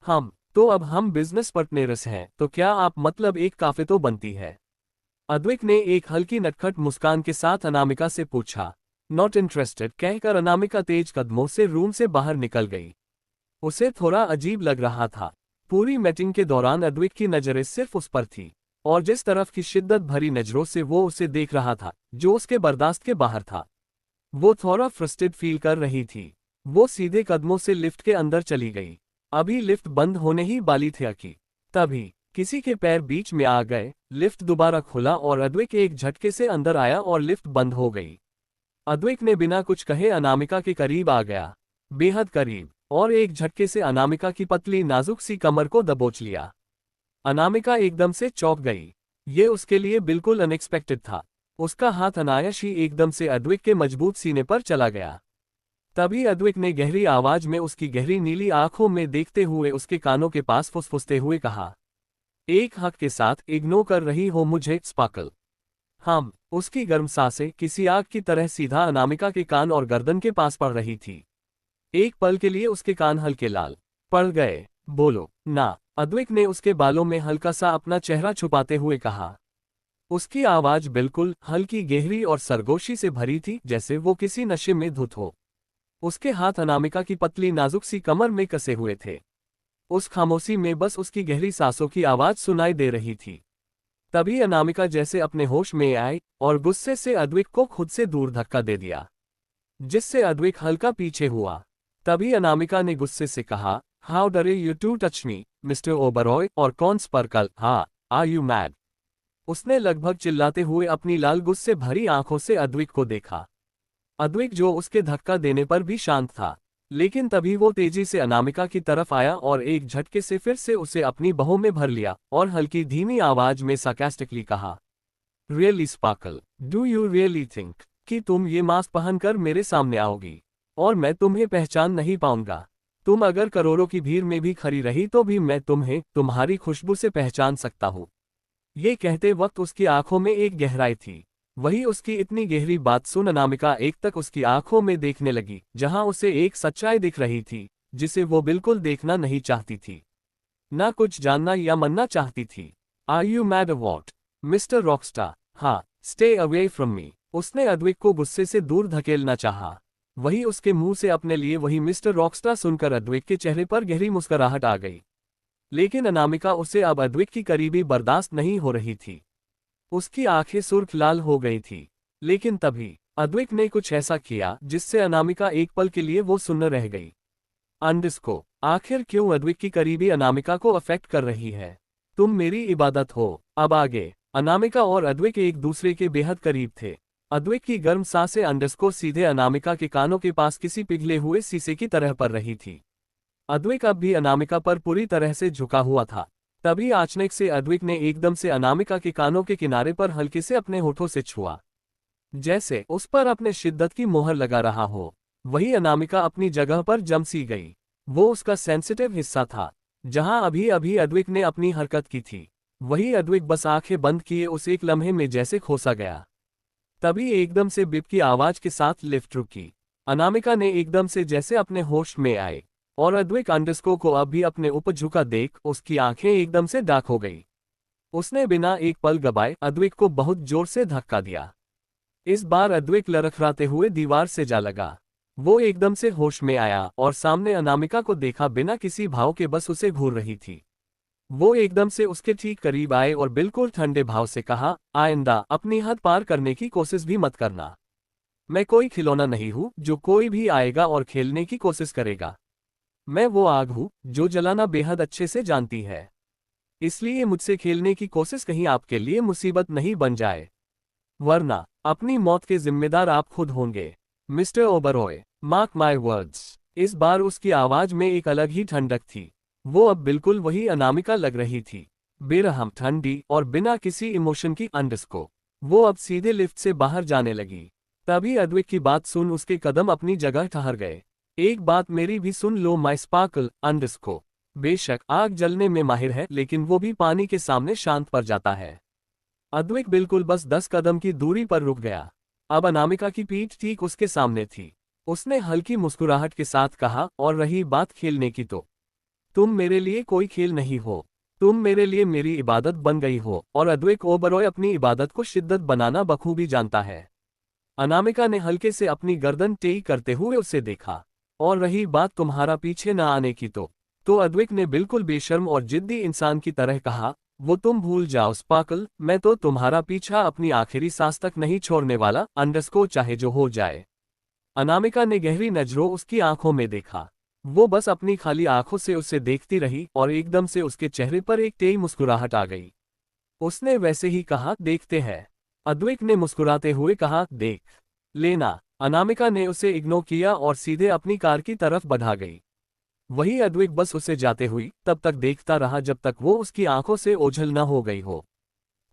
हम बिजनेस पार्टनर्स हैं, तो क्या आप मतलब एक काफे तो बनती है। अद्विक ने एक हल्की नटखट मुस्कान के साथ अनामिका से पूछा। नॉट इंटरेस्टेड कहकर अनामिका तेज कदमों से रूम से बाहर निकल गई। उसे थोड़ा अजीब लग रहा था। पूरी मीटिंग के दौरान अद्विक की नजरें सिर्फ उस पर थी, और जिस तरफ की शिद्दत भरी नजरों से वो उसे देख रहा था, जो उसके बर्दाश्त के बाहर था। वो थोड़ा फ्रस्ट्रेटेड फील कर रही थी। वो सीधे कदमों से लिफ्ट के अंदर चली गई। अभी लिफ्ट बंद होने ही वाली थी कि तभी किसी के पैर बीच में आ गए। लिफ्ट दोबारा खुला और अद्विक एक झटके से अंदर आया और लिफ्ट बंद हो गई। अद्विक ने बिना कुछ कहे अनामिका के करीब आ गया, बेहद करीब, और एक झटके से अनामिका की पतली नाजुक सी कमर को दबोच लिया। अनामिका एकदम से चौंक गई। ये उसके लिए बिल्कुल अनएक्सपेक्टेड था। उसका हाथ अनायास ही एकदम से अद्विक के मजबूत सीने पर चला गया। तभी अद्विक ने गहरी आवाज में उसकी गहरी नीली आंखों में देखते हुए उसके कानों के पास फुसफुसते हुए कहा, एक हक के साथ इग्नोर कर रही हो मुझे स्पार्कल। हम उसकी गर्म सांसें किसी आग की तरह सीधा अनामिका के कान और गर्दन के पास पड़ रही थी। एक पल के लिए उसके कान हल्के लाल पड़ गए। बोलो ना, अद्विक ने उसके बालों में हल्का सा अपना चेहरा छुपाते हुए कहा। उसकी आवाज बिल्कुल हल्की, गहरी और सरगोशी से भरी थी, जैसे वो किसी नशे में धुत हो। उसके हाथ अनामिका की पतली नाजुक सी कमर में कसे हुए थे। उस खामोशी में बस उसकी गहरी सांसों की आवाज सुनाई दे रही थी। तभी अनामिका जैसे अपने होश में आई और गुस्से से अद्विक को खुद से दूर धक्का दे दिया, जिससे अद्विक हल्का पीछे हुआ। तभी अनामिका ने गुस्से से कहा, how dare you to touch me mister Oberoi, और कौन स्पार्कल, हाँ आर यू मैड। उसने लगभग चिल्लाते हुए अपनी लाल गुस्से भरी आंखों से अद्विक को देखा। अद्विक जो उसके धक्का देने पर भी शांत था, लेकिन तभी वो तेजी से अनामिका की तरफ आया और एक झटके से फिर से उसे अपनी बाहों में भर लिया और हल्की धीमी आवाज में सार्कास्टिकली कहा, really sparkle, do you really think कि तुम ये मास्क पहनकर मेरे सामने आओगी और मैं तुम्हें पहचान नहीं पाऊंगा? तुम अगर करोड़ों की भीड़ में भी खड़ी रही तो भी मैं तुम्हें तुम्हारी खुशबू से पहचान सकता हूँ। ये कहते वक्त उसकी आंखों में एक गहराई थी। वही उसकी इतनी गहरी बात सुन अनामिका एक तक उसकी आंखों में देखने लगी, जहां उसे एक सच्चाई दिख रही थी जिसे वो बिल्कुल देखना नहीं चाहती थी, ना कुछ जानना या मानना चाहती थी। Are you mad what mister rockstar? हाँ, स्टे अवे फ्रॉम मी। उसने अद्विक को गुस्से से दूर धकेलना चाहा। वही उसके मुंह से अपने लिए वही मिस्टर रॉकस्टार सुनकर अद्विक के चेहरे पर गहरी मुस्कुराहट आ गई। लेकिन अनामिका उसे अब अद्विक की करीबी बर्दाश्त नहीं हो रही थी। उसकी आंखें सुर्ख लाल हो गई थी। लेकिन तभी अद्विक ने कुछ ऐसा किया जिससे अनामिका एक पल के लिए वो सुन्न रह गई। अंडरस्को, आखिर क्यों अद्विक की करीबी अनामिका को अफेक्ट कर रही है? तुम मेरी इबादत हो। अब आगे। अनामिका और अद्विक एक दूसरे के बेहद करीब थे। अद्विक की गर्म सांसें अंडरस्को सीधे अनामिका के कानों के पास किसी पिघले हुए शीशे की तरह पर रही थी। अद्विक अब भी अनामिका पर पूरी तरह से झुका हुआ था। तभी अचानक से अद्विक ने एकदम से अनामिका के कानों के किनारे पर हल्के से अपने होठों से छुआ, जैसे उस पर अपने शिद्दत की मोहर लगा रहा हो। वही अनामिका अपनी जगह पर जम सी गई। वो उसका सेंसिटिव हिस्सा था, जहां अभी अभी अद्विक ने अपनी हरकत की थी। वही अद्विक बस आंखें बंद किए उस एक लम्हे में जैसे खोसा गया। तभी एकदम से बिप की आवाज के साथ लिफ्ट रुकी। अनामिका ने एकदम से जैसे अपने होश में आए और अद्विक अंडरस्को को अब भी अपने ऊपर झुका देख उसकी आंखें एकदम से डार्क हो गई। उसने बिना एक पल गवाए अद्विक को बहुत जोर से धक्का दिया। इस बार अद्विक लड़खड़ाते हुए दीवार से जा लगा। वो एकदम से होश में आया और सामने अनामिका को देखा बिना किसी भाव के बस उसे घूर रही थी। वो एकदम से उसके ठीक करीब आए और बिल्कुल ठंडे भाव से कहा, आइंदा अपनी हद पार करने की कोशिश भी मत करना। मैं कोई खिलौना नहीं हूं जो कोई भी आएगा और खेलने की कोशिश करेगा। मैं वो आग हूं जो जलाना बेहद अच्छे से जानती है। इसलिए मुझसे खेलने की कोशिश कहीं आपके लिए मुसीबत नहीं बन जाए, वरना अपनी मौत के जिम्मेदार आप खुद होंगे। Mister Oberoi, mark my words. इस बार उसकी आवाज में एक अलग ही ठंडक थी। वो अब बिल्कुल वही अनामिका लग रही थी, बेरहम, ठंडी और बिना किसी इमोशन की। अंडरस्को। वो अब सीधे लिफ्ट से बाहर जाने लगी। तभी अद्विक की बात सुन उसके कदम अपनी जगह ठहर गए। एक बात मेरी भी सुन लो माय स्पार्कल। अंडरस्को बेशक आग जलने में माहिर है, लेकिन वो भी पानी के सामने शांत पड़ जाता है। अद्विक बिल्कुल बस 10 कदम की दूरी पर रुक गया। अब अनामिका की पीठ ठीक उसके सामने थी। उसने हल्की मुस्कुराहट के साथ कहा, और रही बात खेलने की तो तुम मेरे लिए कोई खेल नहीं हो। तुम मेरे लिए मेरी इबादत बन गई हो, और अद्वैक ओबरॉय अपनी इबादत को शिद्दत बनाना बखूबी जानता है। अनामिका ने हल्के से अपनी गर्दन टेढ़ी करते हुए उसे देखा। और रही बात तुम्हारा पीछे न आने की तो अद्वैक ने बिल्कुल बेशर्म और जिद्दी इंसान की तरह कहा, वो तुम भूल जाओ स्पार्कल, मैं तो तुम्हारा पीछा अपनी आखिरी सांस तक नहीं छोड़ने वाला, अंडरस्कोर चाहे जो हो जाए। अनामिका ने गहरी नजरों उसकी आंखों में देखा। वो बस अपनी खाली आंखों से उसे देखती रही और एकदम से उसके चेहरे पर एक तेज मुस्कुराहट आ गई। उसने वैसे ही कहा, देखते हैं। अद्वैक ने मुस्कुराते हुए कहा, देख लेना। अनामिका ने उसे इग्नोर किया और सीधे अपनी कार की तरफ बढ़ा गई। वही अद्वैक बस उसे जाते हुई तब तक देखता रहा जब तक वो उसकी आंखों से ओझल न हो गई हो।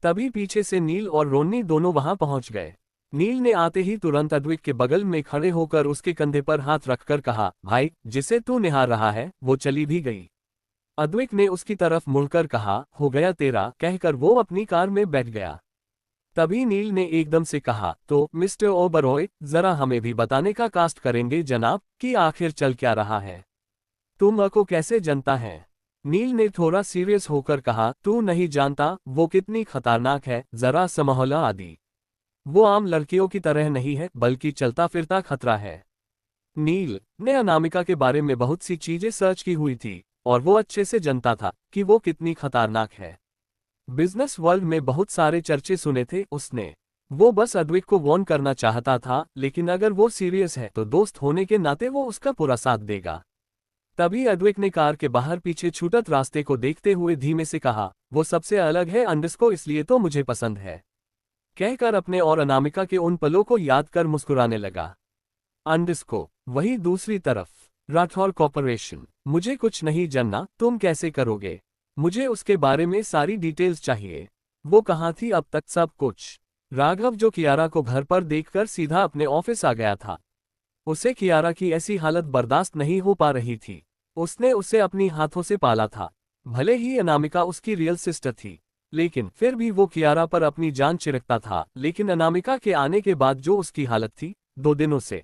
तभी पीछे से नील और रोनी दोनों वहां पहुंच गए। नील ने आते ही तुरंत अद्वैक के बगल में खड़े होकर उसके कंधे पर हाथ रखकर कहा, भाई, जिसे तू निहार रहा है वो चली भी गई। अद्वैक ने उसकी तरफ मुड़कर कहा, हो गया तेरा, कहकर वो अपनी कार में बैठ गया। तभी नील ने एकदम से कहा, तो मिस्टर ओबरॉय, जरा हमें भी बताने का कास्ट करेंगे जनाब, कि आखिर चल क्या रहा है। तुम को कैसे जानता है? नील ने थोड़ा सीरियस होकर कहा, तू नहीं जानता वो कितनी खतरनाक है, जरा समहला आदि। वो आम लड़कियों की तरह नहीं है, बल्कि चलता फिरता खतरा है। नील ने अनामिका के बारे में बहुत सी चीजें सर्च की हुई थी, और वो अच्छे से जानता था कि वो कितनी खतरनाक है। बिजनेस वर्ल्ड में बहुत सारे चर्चे सुने थे उसने। वो बस अद्वैक को वार्न करना चाहता था, लेकिन अगर वो सीरियस है तो दोस्त होने के नाते वो उसका पूरा साथ देगा। तभी अद्वैक ने कार के बाहर पीछे छूटत रास्ते को देखते हुए धीमे से कहा, वो सबसे अलग है अंडरस्को, इसलिए तो मुझे पसंद है। कहकर अपने और अनामिका के उन पलों को याद कर मुस्कुराने लगा। अंडरस्को। वही दूसरी तरफ राठौर कॉर्पोरेशन। मुझे कुछ नहीं जानना, तुम कैसे करोगे? मुझे उसके बारे में सारी डिटेल्स चाहिए। वो कहाँ थी अब तक? सब कुछ। राघव जो कियारा को घर पर देखकर सीधा अपने ऑफिस आ गया था। उसे कियारा की ऐसी हालत बर्दाश्त नहीं हो पा रही थी। उसने उसे अपनी हाथों से पाला था। भले ही अनामिका उसकी रियल सिस्टर थी, लेकिन फिर भी वो कियारा पर अपनी जान चिरकता था। लेकिन अनामिका के आने के बाद जो उसकी हालत थी, 2 दिनों से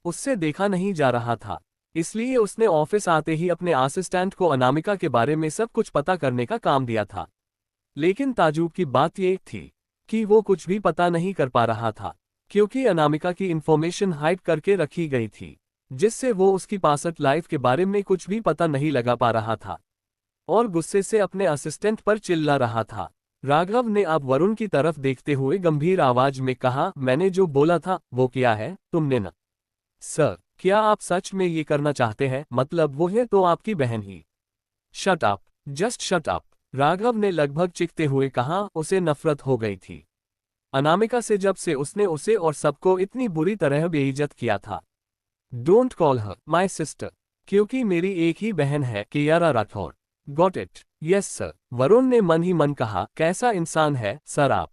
उससे देखा नहीं जा रहा था। इसलिए उसने ऑफिस आते ही अपने असिस्टेंट को अनामिका के बारे में सब कुछ पता करने का काम दिया था। लेकिन ताज्जुब की बात यह थी कि वो कुछ भी पता नहीं कर पा रहा था, क्योंकि अनामिका की इंफॉर्मेशन हाइड करके रखी गई थी, जिससे वो उसकी पास्ट लाइफ के बारे में कुछ भी पता नहीं लगा पा रहा था। और गुस्से से अपने असिस्टेंट पर चिल्ला रहा था। राघव ने अब वरुण की तरफ देखते हुए गंभीर आवाज में कहा, मैंने जो बोला था वो किया है तुमने न? सर, क्या आप सच में ये करना चाहते हैं? मतलब वो है तो आपकी बहन ही। Shut up, just shut up, Raghav ने लगभग चीखते हुए कहा। उसे नफरत हो गई थी अनामिका से जब से उसने उसे और सबको इतनी बुरी तरह बेइज्जत किया था। Don't call her my sister, क्योंकि मेरी एक ही बहन है, Kiara Rathore. Got it? Yes sir, Varun ने मन ही मन कहा। कैसा इंसान है सर आप?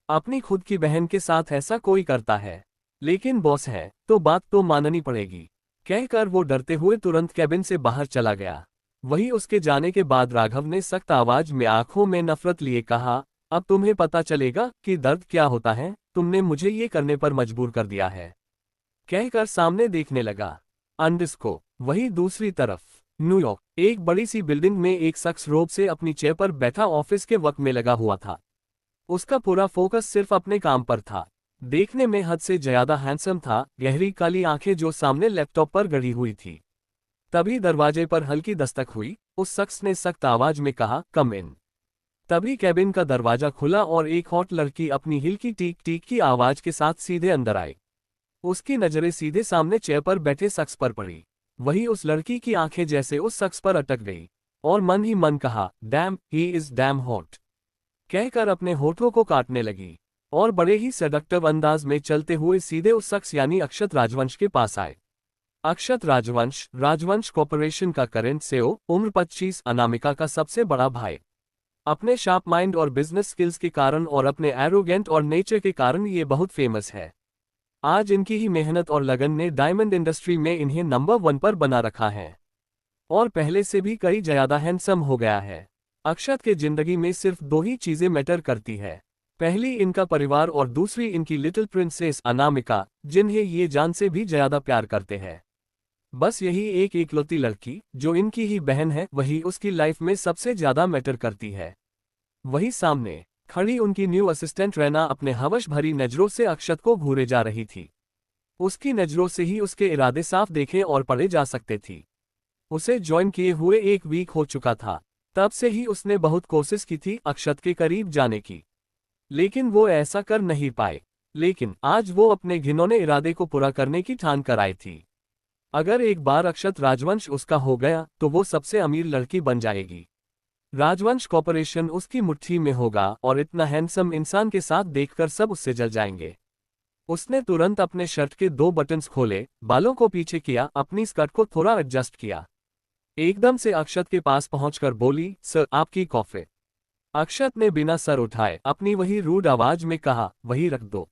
अपनी खुद की बहन के साथ ऐसा कोई करता है? लेकिन बॉस है तो बात तो माननी पड़ेगी। कहकर वो डरते हुए तुरंत कैबिन से बाहर चला गया। वही उसके जाने के बाद राघव ने सख्त आवाज में आंखों में नफरत लिए कहा, अब तुम्हें पता चलेगा कि दर्द क्या होता है। तुमने मुझे ये करने पर मजबूर कर दिया है। कहकर सामने देखने लगा। अंडरस्को। वही दूसरी तरफ न्यूयॉर्क। एक बड़ी सी बिल्डिंग में एक शख्स रोब से अपनी चेयर पर बैठा ऑफिस के वक्त में लगा हुआ था। उसका पूरा फोकस सिर्फ अपने काम पर था। देखने में हद से ज्यादा हैंडसम था, गहरी काली आंखें जो सामने लैपटॉप पर गड़ी हुई थी। तभी दरवाजे पर हल्की दस्तक हुई। उस शख्स ने सख्त आवाज में कहा, कम इन। तभी कैबिन का दरवाजा खुला और एक हॉट लड़की अपनी हिल्की टीक टीक की आवाज के साथ सीधे अंदर आई। उसकी नजरें सीधे सामने चेयर पर बैठे शख्स पर पड़ी। वही उस लड़की की आंखें जैसे उस शख्स पर अटक गई, और मन ही मन कहा, dam, he is damn hot. कहकर अपने होठों को काटने लगी, और बड़े ही सेडक्टिव अंदाज में चलते हुए सीधे उस शख्स यानी अक्षत राजवंश के पास आए। अक्षत राजवंश, राजवंश कॉर्पोरेशन का करंट सीईओ, उम्र 25, अनामिका का सबसे बड़ा भाई। अपने शार्प माइंड और बिजनेस स्किल्स के कारण और अपने एरोगेंट और नेचर के कारण ये बहुत फेमस है। आज इनकी ही मेहनत और लगन ने डायमंड इंडस्ट्री में इन्हें नंबर 1 पर बना रखा है, और पहले से भी कई ज्यादा हैंडसम हो गया है। अक्षत के जिंदगी में सिर्फ 2 ही चीजें मैटर करती है। पहली इनका परिवार और दूसरी इनकी लिटिल प्रिंसेस अनामिका, जिन्हें ये जान से भी ज्यादा प्यार करते हैं। बस यही एक इकलौती लड़की जो इनकी ही बहन है, वही उसकी लाइफ में सबसे ज्यादा मैटर करती है। वही सामने खड़ी उनकी न्यू असिस्टेंट रैना अपने हवस भरी नजरों से अक्षत को घूरे जा रही थी। उसकी नजरों से ही उसके इरादे साफ देखे और पढ़े जा सकते थी। उसे ज्वाइन किए हुए 1 वीक हो चुका था। तब से ही उसने बहुत कोशिश की थी अक्षत के करीब जाने की, लेकिन वो ऐसा कर नहीं पाए। लेकिन आज वो अपने घिनौने इरादे को पूरा करने की ठान कर आई थी। अगर एक बार अक्षत राजवंश उसका हो गया तो वो सबसे अमीर लड़की बन जाएगी। राजवंश कॉर्पोरेशन उसकी मुट्ठी में होगा और इतना हैंडसम इंसान के साथ देखकर सब उससे जल जाएंगे। उसने तुरंत अपने शर्ट के 2 बटन्स खोले, बालों को पीछे किया, अपनी स्कर्ट को थोड़ा एडजस्ट किया। एकदम से अक्षत के पास पहुंचकर बोली, सर आपकी कॉफी। अक्षत ने बिना सर उठाए अपनी वही रूड आवाज में कहा, वही रख दो।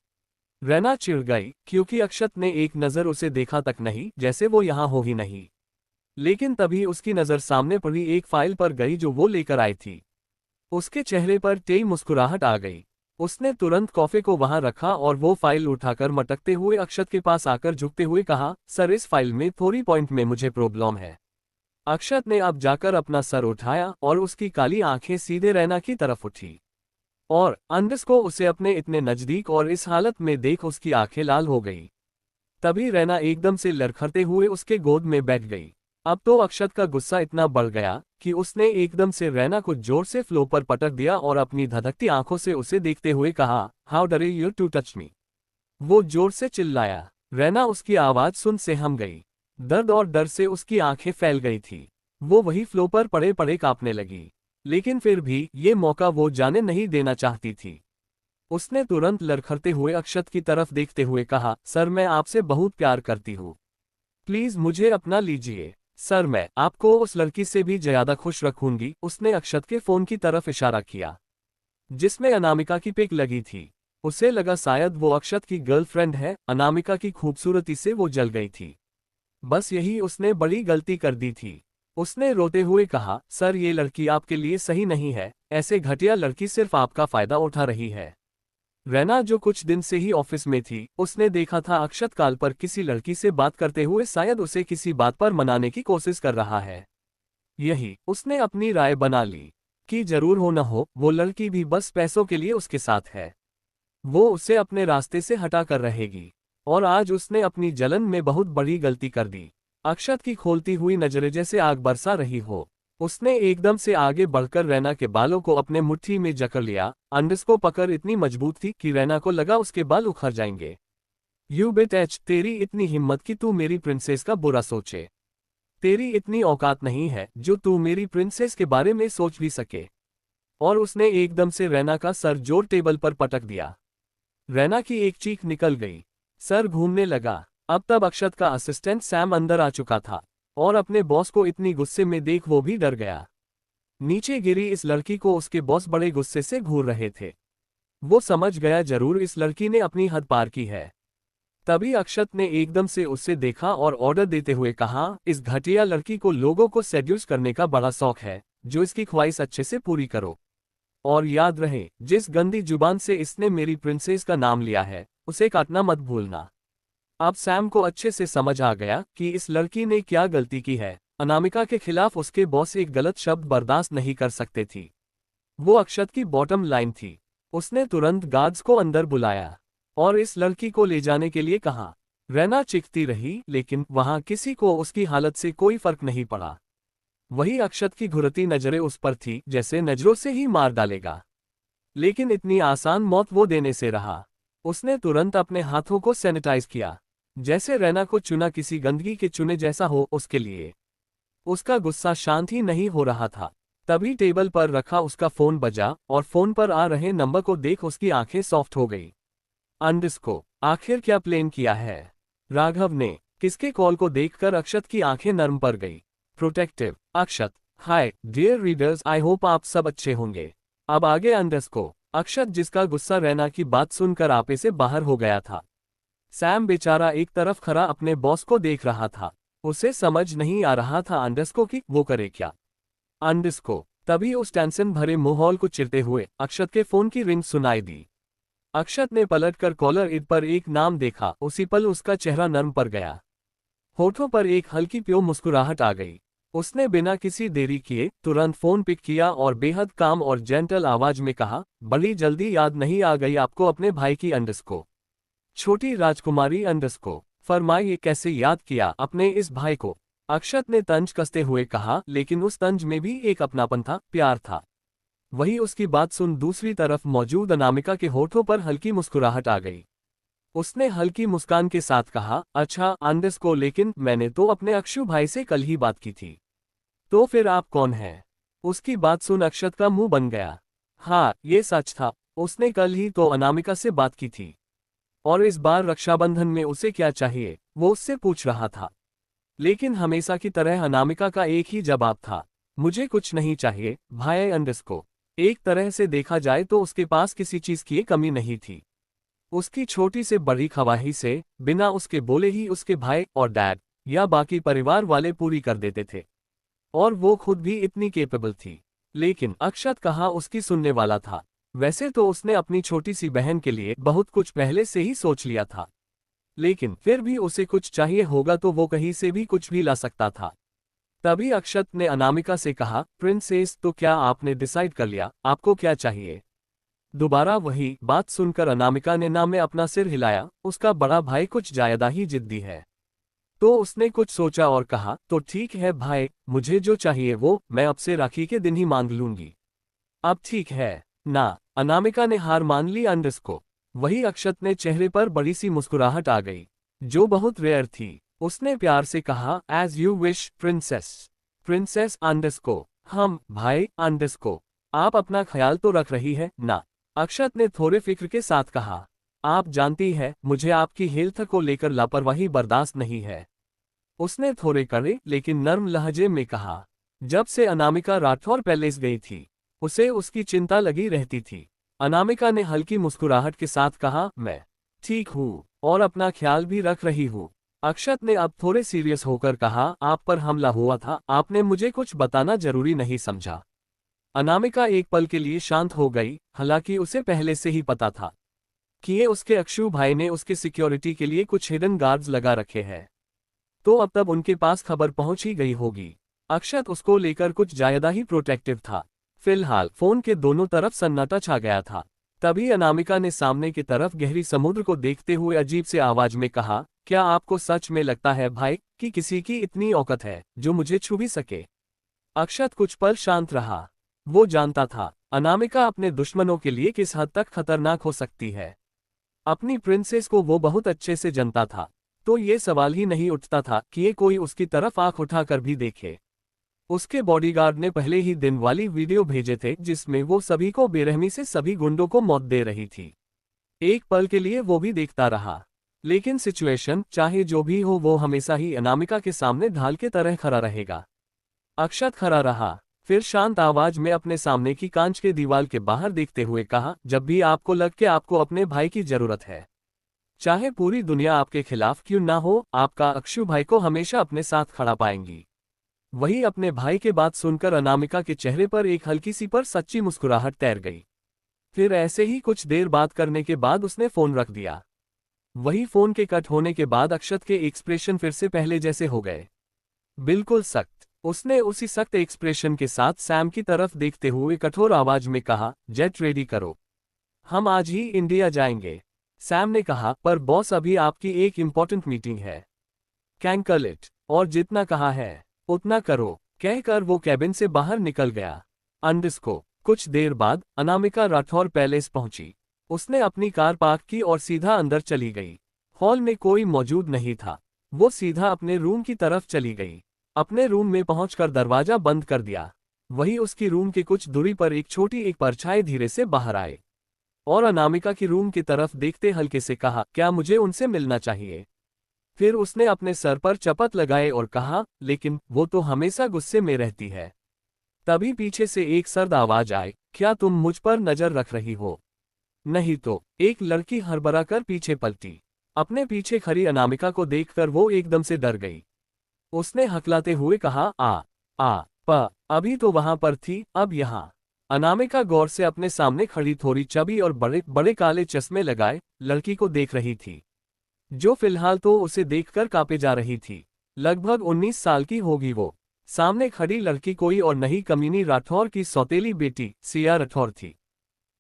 रैना चिढ़ गई क्योंकि अक्षत ने एक नजर उसे देखा तक नहीं, जैसे वो यहां हो ही नहीं। लेकिन तभी उसकी नजर सामने पड़ी एक फाइल पर गई जो वो लेकर आई थी। उसके चेहरे पर तेज मुस्कुराहट आ गई। उसने तुरंत कॉफी को वहां रखा और वो फाइल उठाकर मटकते हुए अक्षत के पास आकर झुकते हुए कहा, सर इस फाइल में थोड़ी पॉइंट में मुझे प्रॉब्लम है। अक्षत ने अब जाकर अपना सर उठाया और उसकी काली आंखें सीधे रैना की तरफ उठी। और अंडस को उसे अपने इतने नजदीक और इस हालत में देख उसकी आंखें लाल हो गई। तभी रैना एकदम से लड़खड़ते हुए उसके गोद में बैठ गई। अब तो अक्षत का गुस्सा इतना बढ़ गया कि उसने एकदम से रैना को जोर से फ्लो पर पटक दिया और अपनी धधकती आंखों से उसे देखते हुए कहा, how dare you to touch मी। वो जोर से चिल्लाया। रैना उसकी आवाज सुन सहम गई। दर्द और डर से उसकी आंखें फैल गई थी। वो वही फ्लो पर पड़े पड़े कांपने लगी। लेकिन फिर भी ये मौका वो जाने नहीं देना चाहती थी। उसने तुरंत लड़खड़ते हुए अक्षत की तरफ देखते हुए कहा, सर मैं आपसे बहुत प्यार करती हूँ, प्लीज मुझे अपना लीजिए। सर मैं आपको उस लड़की से भी ज्यादा खुश रखूंगी। उसने अक्षत के फोन की तरफ इशारा किया जिसमें अनामिका की पिक लगी थी। उसे लगा शायद वो अक्षत की गर्लफ्रेंड है। अनामिका की खूबसूरती से वो जल गई थी। बस यही उसने बड़ी गलती कर दी थी। उसने रोते हुए कहा, सर ये लड़की आपके लिए सही नहीं है। ऐसे घटिया लड़की सिर्फ आपका फायदा उठा रही है। रैना जो कुछ दिन से ही ऑफिस में थी, उसने देखा था अक्षत कॉल पर किसी लड़की से बात करते हुए, शायद उसे किसी बात पर मनाने की कोशिश कर रहा है। यही उसने अपनी राय बना ली कि जरूर हो न हो वो लड़की भी बस पैसों के लिए उसके साथ है। वो उसे अपने रास्ते से हटा कर रहेगी। और आज उसने अपनी जलन में बहुत बड़ी गलती कर दी। अक्षत की खोलती हुई नजरें जैसे आग बरसा रही हो। उसने एकदम से आगे बढ़कर रैना के बालों को अपने मुट्ठी में जकड़ लिया। अंडस को पकड़ इतनी मजबूत थी कि रैना को लगा उसके बाल उखड़ जाएंगे। यू बिटच, तेरी इतनी हिम्मत कि तू मेरी प्रिंसेस का बुरा सोचे। तेरी इतनी औकात नहीं है जो तू मेरी प्रिंसेस के बारे में सोच भी सके। और उसने एकदम से रैना का सर जोर टेबल पर पटक दिया। रैना की एक चीख निकल गई। सर घूमने लगा। अब तब अक्षत का असिस्टेंट सैम अंदर आ चुका था और अपने बॉस को इतनी गुस्से में देख वो भी डर गया। नीचे गिरी इस लड़की को उसके बॉस बड़े गुस्से से घूर रहे थे। वो समझ गया जरूर इस लड़की ने अपनी हद पार की है। तभी अक्षत ने एकदम से उससे देखा और ऑर्डर देते हुए कहा, इस घटिया लड़की को लोगों को सेड्यूस करने का बड़ा शौक है, जो इसकी ख्वाहिश अच्छे से पूरी करो। और याद रहे, जिस गंदी जुबान से इसने मेरी प्रिंसेस का नाम लिया है उसे काटना मत भूलना। अब सैम को अच्छे से समझ आ गया कि इस लड़की ने क्या गलती की है। अनामिका के खिलाफ उसके बॉस एक गलत शब्द बर्दाश्त नहीं कर सकते थी। वो अक्षत की बॉटम लाइन थी। उसने तुरंत गार्ड्स को अंदर बुलाया और इस लड़की को ले जाने के लिए कहा। रैना चीखती रही, लेकिन वहां किसी को उसकी हालत से कोई फर्क नहीं पड़ा। वही अक्षत की घुरती नजरें उस पर थी, जैसे नजरों से ही मार डालेगा। लेकिन इतनी आसान मौत वो देने से रहा। उसने तुरंत अपने हाथों को सैनिटाइज किया, जैसे रैना को चुना किसी गंदगी के चुने जैसा हो उसके लिए। उसका गुस्सा शांत ही नहीं हो रहा था। तभी टेबल पर रखा उसका फोन बजा और फोन पर आ रहे नंबर को देख उसकी आंखें सॉफ्ट हो गई। अंडस को आखिर क्या प्लेन किया है राघव ने? किसके कॉल को देखकर अक्षत की आंखें नर्म पड़ गई। Protective Akshat. Hi dear readers, I hope आप सब अच्छे होंगे। अब आगे अंडस को। अक्षत, जिसका गुस्सा रैना की बात सुनकर आपे से बाहर हो गया था। सैम बेचारा एक तरफ खड़ा अपने बॉस को देख रहा था। उसे समझ नहीं आ रहा था अंडस को कि वो करे क्या। अंडस को तभी उस टेंशन भरे माहौल को चिरते हुए अक्षत के फोन की रिंग सुनाई दी। अक्षत ने पलटकर कॉलर इन पर एक नाम देखा। उसी पल उसका चेहरा नर्म पड़ गया। होठों पर एक हल्की प्यो मुस्कुराहट आ गई। उसने बिना किसी देरी किए तुरंत फोन पिक किया और बेहद काम और जेंटल आवाज में कहा, बड़ी जल्दी याद नहीं आ गई आपको अपने भाई की अंडरस्को छोटी राजकुमारी अंडरस्को फरमाइए कैसे याद किया अपने इस भाई को। अक्षत ने तंज कसते हुए कहा, लेकिन उस तंज में भी एक अपनापन था, प्यार था। वही उसकी बात सुन दूसरी तरफ मौजूद अनामिका के होठों पर हल्की मुस्कुराहट आ गई। उसने हल्की मुस्कान के साथ कहा, अच्छा अंडरस्को, लेकिन मैंने तो अपने अक्षु भाई से कल ही बात की थी। तो फिर आप कौन हैं? उसकी बात सुन अक्षत का मुंह बन गया। हाँ, ये सच था, उसने कल ही तो अनामिका से बात की थी। और इस बार रक्षाबंधन में उसे क्या चाहिए, वो उससे पूछ रहा था। लेकिन हमेशा की तरह अनामिका का एक ही जवाब था, मुझे कुछ नहीं चाहिए भाई अंडरस्को। एक तरह से देखा जाए तो उसके पास किसी चीज की कमी नहीं थी। उसकी छोटी से बड़ी ख्वाहिश से बिना उसके बोले ही उसके भाई और डैड या बाकी परिवार वाले पूरी कर देते थे। और वो खुद भी इतनी केपेबल थी। लेकिन अक्षत कहाँ उसकी सुनने वाला था। वैसे तो उसने अपनी छोटी सी बहन के लिए बहुत कुछ पहले से ही सोच लिया था, लेकिन फिर भी उसे कुछ चाहिए होगा तो वो कहीं से भी कुछ भी ला सकता था। तभी अक्षत ने अनामिका से कहा, प्रिंसेस, तो क्या आपने डिसाइड कर लिया आपको क्या चाहिए? दोबारा वही बात सुनकर अनामिका ने ना में अपना सिर हिलाया। उसका बड़ा भाई कुछ ज्यादा ही जिद्दी है। तो उसने कुछ सोचा और कहा, तो ठीक है भाई, मुझे जो चाहिए वो मैं अब से राखी के दिन ही मांग लूंगी। अब ठीक है ना? अनामिका ने हार मान ली अंडरस्को। वही अक्षत ने चेहरे पर बड़ी सी मुस्कुराहट आ गई, जो बहुत रेयर थी। उसने प्यार से कहा, as you wish princess. Princess अंडरस्को। हम भाई अंडरस्को। आप अपना ख्याल तो रख रही है ना? अक्षत ने थोड़े फिक्र के साथ कहा, आप जानती है मुझे आपकी हेल्थ को लेकर लापरवाही बर्दाश्त नहीं है। उसने थोड़े कड़े लेकिन नर्म लहजे में कहा। जब से अनामिका राठौर पैलेस गई थी उसे उसकी चिंता लगी रहती थी। अनामिका ने हल्की मुस्कुराहट के साथ कहा, मैं ठीक हूँ और अपना ख्याल भी रख रही हूँ। अक्षत ने अब थोड़े सीरियस होकर कहा, आप पर हमला हुआ था, आपने मुझे कुछ बताना जरूरी नहीं समझा? अनामिका एक पल के लिए शांत हो गई, हालांकि उसे पहले से ही पता था कि ये उसके अक्षु भाई ने उसके सिक्योरिटी के लिए कुछ हिडन गार्ड्स लगा रखे हैं। तो अब तब उनके पास खबर पहुंच ही गई होगी। अक्षत उसको लेकर कुछ ज्यादा ही प्रोटेक्टिव था। फिलहाल फोन के दोनों तरफ सन्नाटा छा गया था। तभी अनामिका ने सामने की तरफ गहरी समुद्र को देखते हुए अजीब से आवाज में कहा, क्या आपको सच में लगता है भाई कि किसी की इतनी औकात है जो मुझे छू भी सके? अक्षत कुछ पल शांत रहा। वो जानता था अनामिका अपने दुश्मनों के लिए किस हद तक खतरनाक हो सकती है। अपनी प्रिंसेस को वो बहुत अच्छे से जानता था, तो ये सवाल ही नहीं उठता था कि ये कोई उसकी तरफ आंख उठाकर भी देखे। उसके बॉडीगार्ड ने पहले ही दिन वाली वीडियो भेजे थे जिसमें वो सभी को बेरहमी से सभी गुंडों को मौत दे रही थी। एक पल के लिए वो भी देखता रहा, लेकिन सिचुएशन चाहे जो भी हो वो हमेशा ही अनामिका के सामने ढाल के तरह खड़ा रहेगा। अक्षत खड़ा रहा, फिर शांत आवाज में अपने सामने की कांच के दीवार के बाहर देखते हुए कहा, जब भी आपको लग के आपको अपने भाई की जरूरत है, चाहे पूरी दुनिया आपके खिलाफ क्यों ना हो, आपका अक्षु भाई को हमेशा अपने साथ खड़ा पाएंगी। वही अपने भाई के बात सुनकर अनामिका के चेहरे पर एक हल्की सी पर सच्ची मुस्कुराहट तैर गई। फिर ऐसे ही कुछ देर बात करने के बाद उसने फोन रख दिया। वही फोन के कट होने के बाद अक्षत के एक्सप्रेशन फिर से पहले जैसे हो गए, बिल्कुल सख्त। उसने उसी सख्त एक्सप्रेशन के साथ सैम की तरफ देखते हुए कठोर आवाज में कहा, जेट रेडी करो, हम आज ही इंडिया जाएंगे। सैम ने कहा, पर बॉस अभी आपकी एक इंपॉर्टेंट मीटिंग है, कैंसल इट, और जितना कहा है उतना करो, कहकर वो कैबिन से बाहर निकल गया। अंडरस्को। कुछ देर बाद अनामिका राठौर पैलेस पहुंची। उसने अपनी कार पार्क की और सीधा अंदर चली गई। हॉल में कोई मौजूद नहीं था। वो सीधा अपने रूम की तरफ चली गई। अपने रूम में पहुंचकर दरवाजा बंद कर दिया। वही उसकी रूम के कुछ दूरी पर एक छोटी एक परछाई धीरे से बाहर आए और अनामिका की रूम की तरफ देखते हल्के से कहा, क्या मुझे उनसे मिलना चाहिए? फिर उसने अपने सर पर चपत लगाए और कहा, लेकिन वो तो हमेशा गुस्से में रहती है। तभी पीछे से एक सर्द आवाज आए, क्या तुम मुझ पर नजर रख रही हो? नहीं तो। एक लड़की हड़बड़ा कर पीछे पलटी। अपने पीछे खड़ी अनामिका को देखकर वो एकदम से डर गई। उसने हकलाते हुए कहा, अभी तो वहां पर थी, अब यहाँ। अनामिका गौर से अपने सामने खड़ी थोड़ी चबी और बड़े बड़े काले चश्मे लगाए लड़की को देख रही थी, जो फिलहाल तो उसे देखकर कांपे जा रही थी, लगभग 19 साल की होगी वो। सामने खड़ी लड़की कोई और नहीं, कमीनी राठौर की सौतेली बेटी सिया राठौर थी,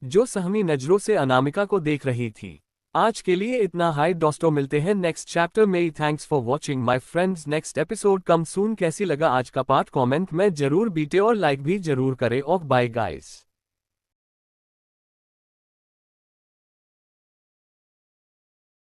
जो सहमी नजरों से अनामिका को देख रही थी। आज के लिए इतना। हाई दोस्तों, मिलते हैं नेक्स्ट चैप्टर में। Thanks for watching my friends. Next episode come soon. कैसी लगा आज का पार्ट कमेंट में जरूर बीटे और लाइक भी जरूर करें। Okay bye guys.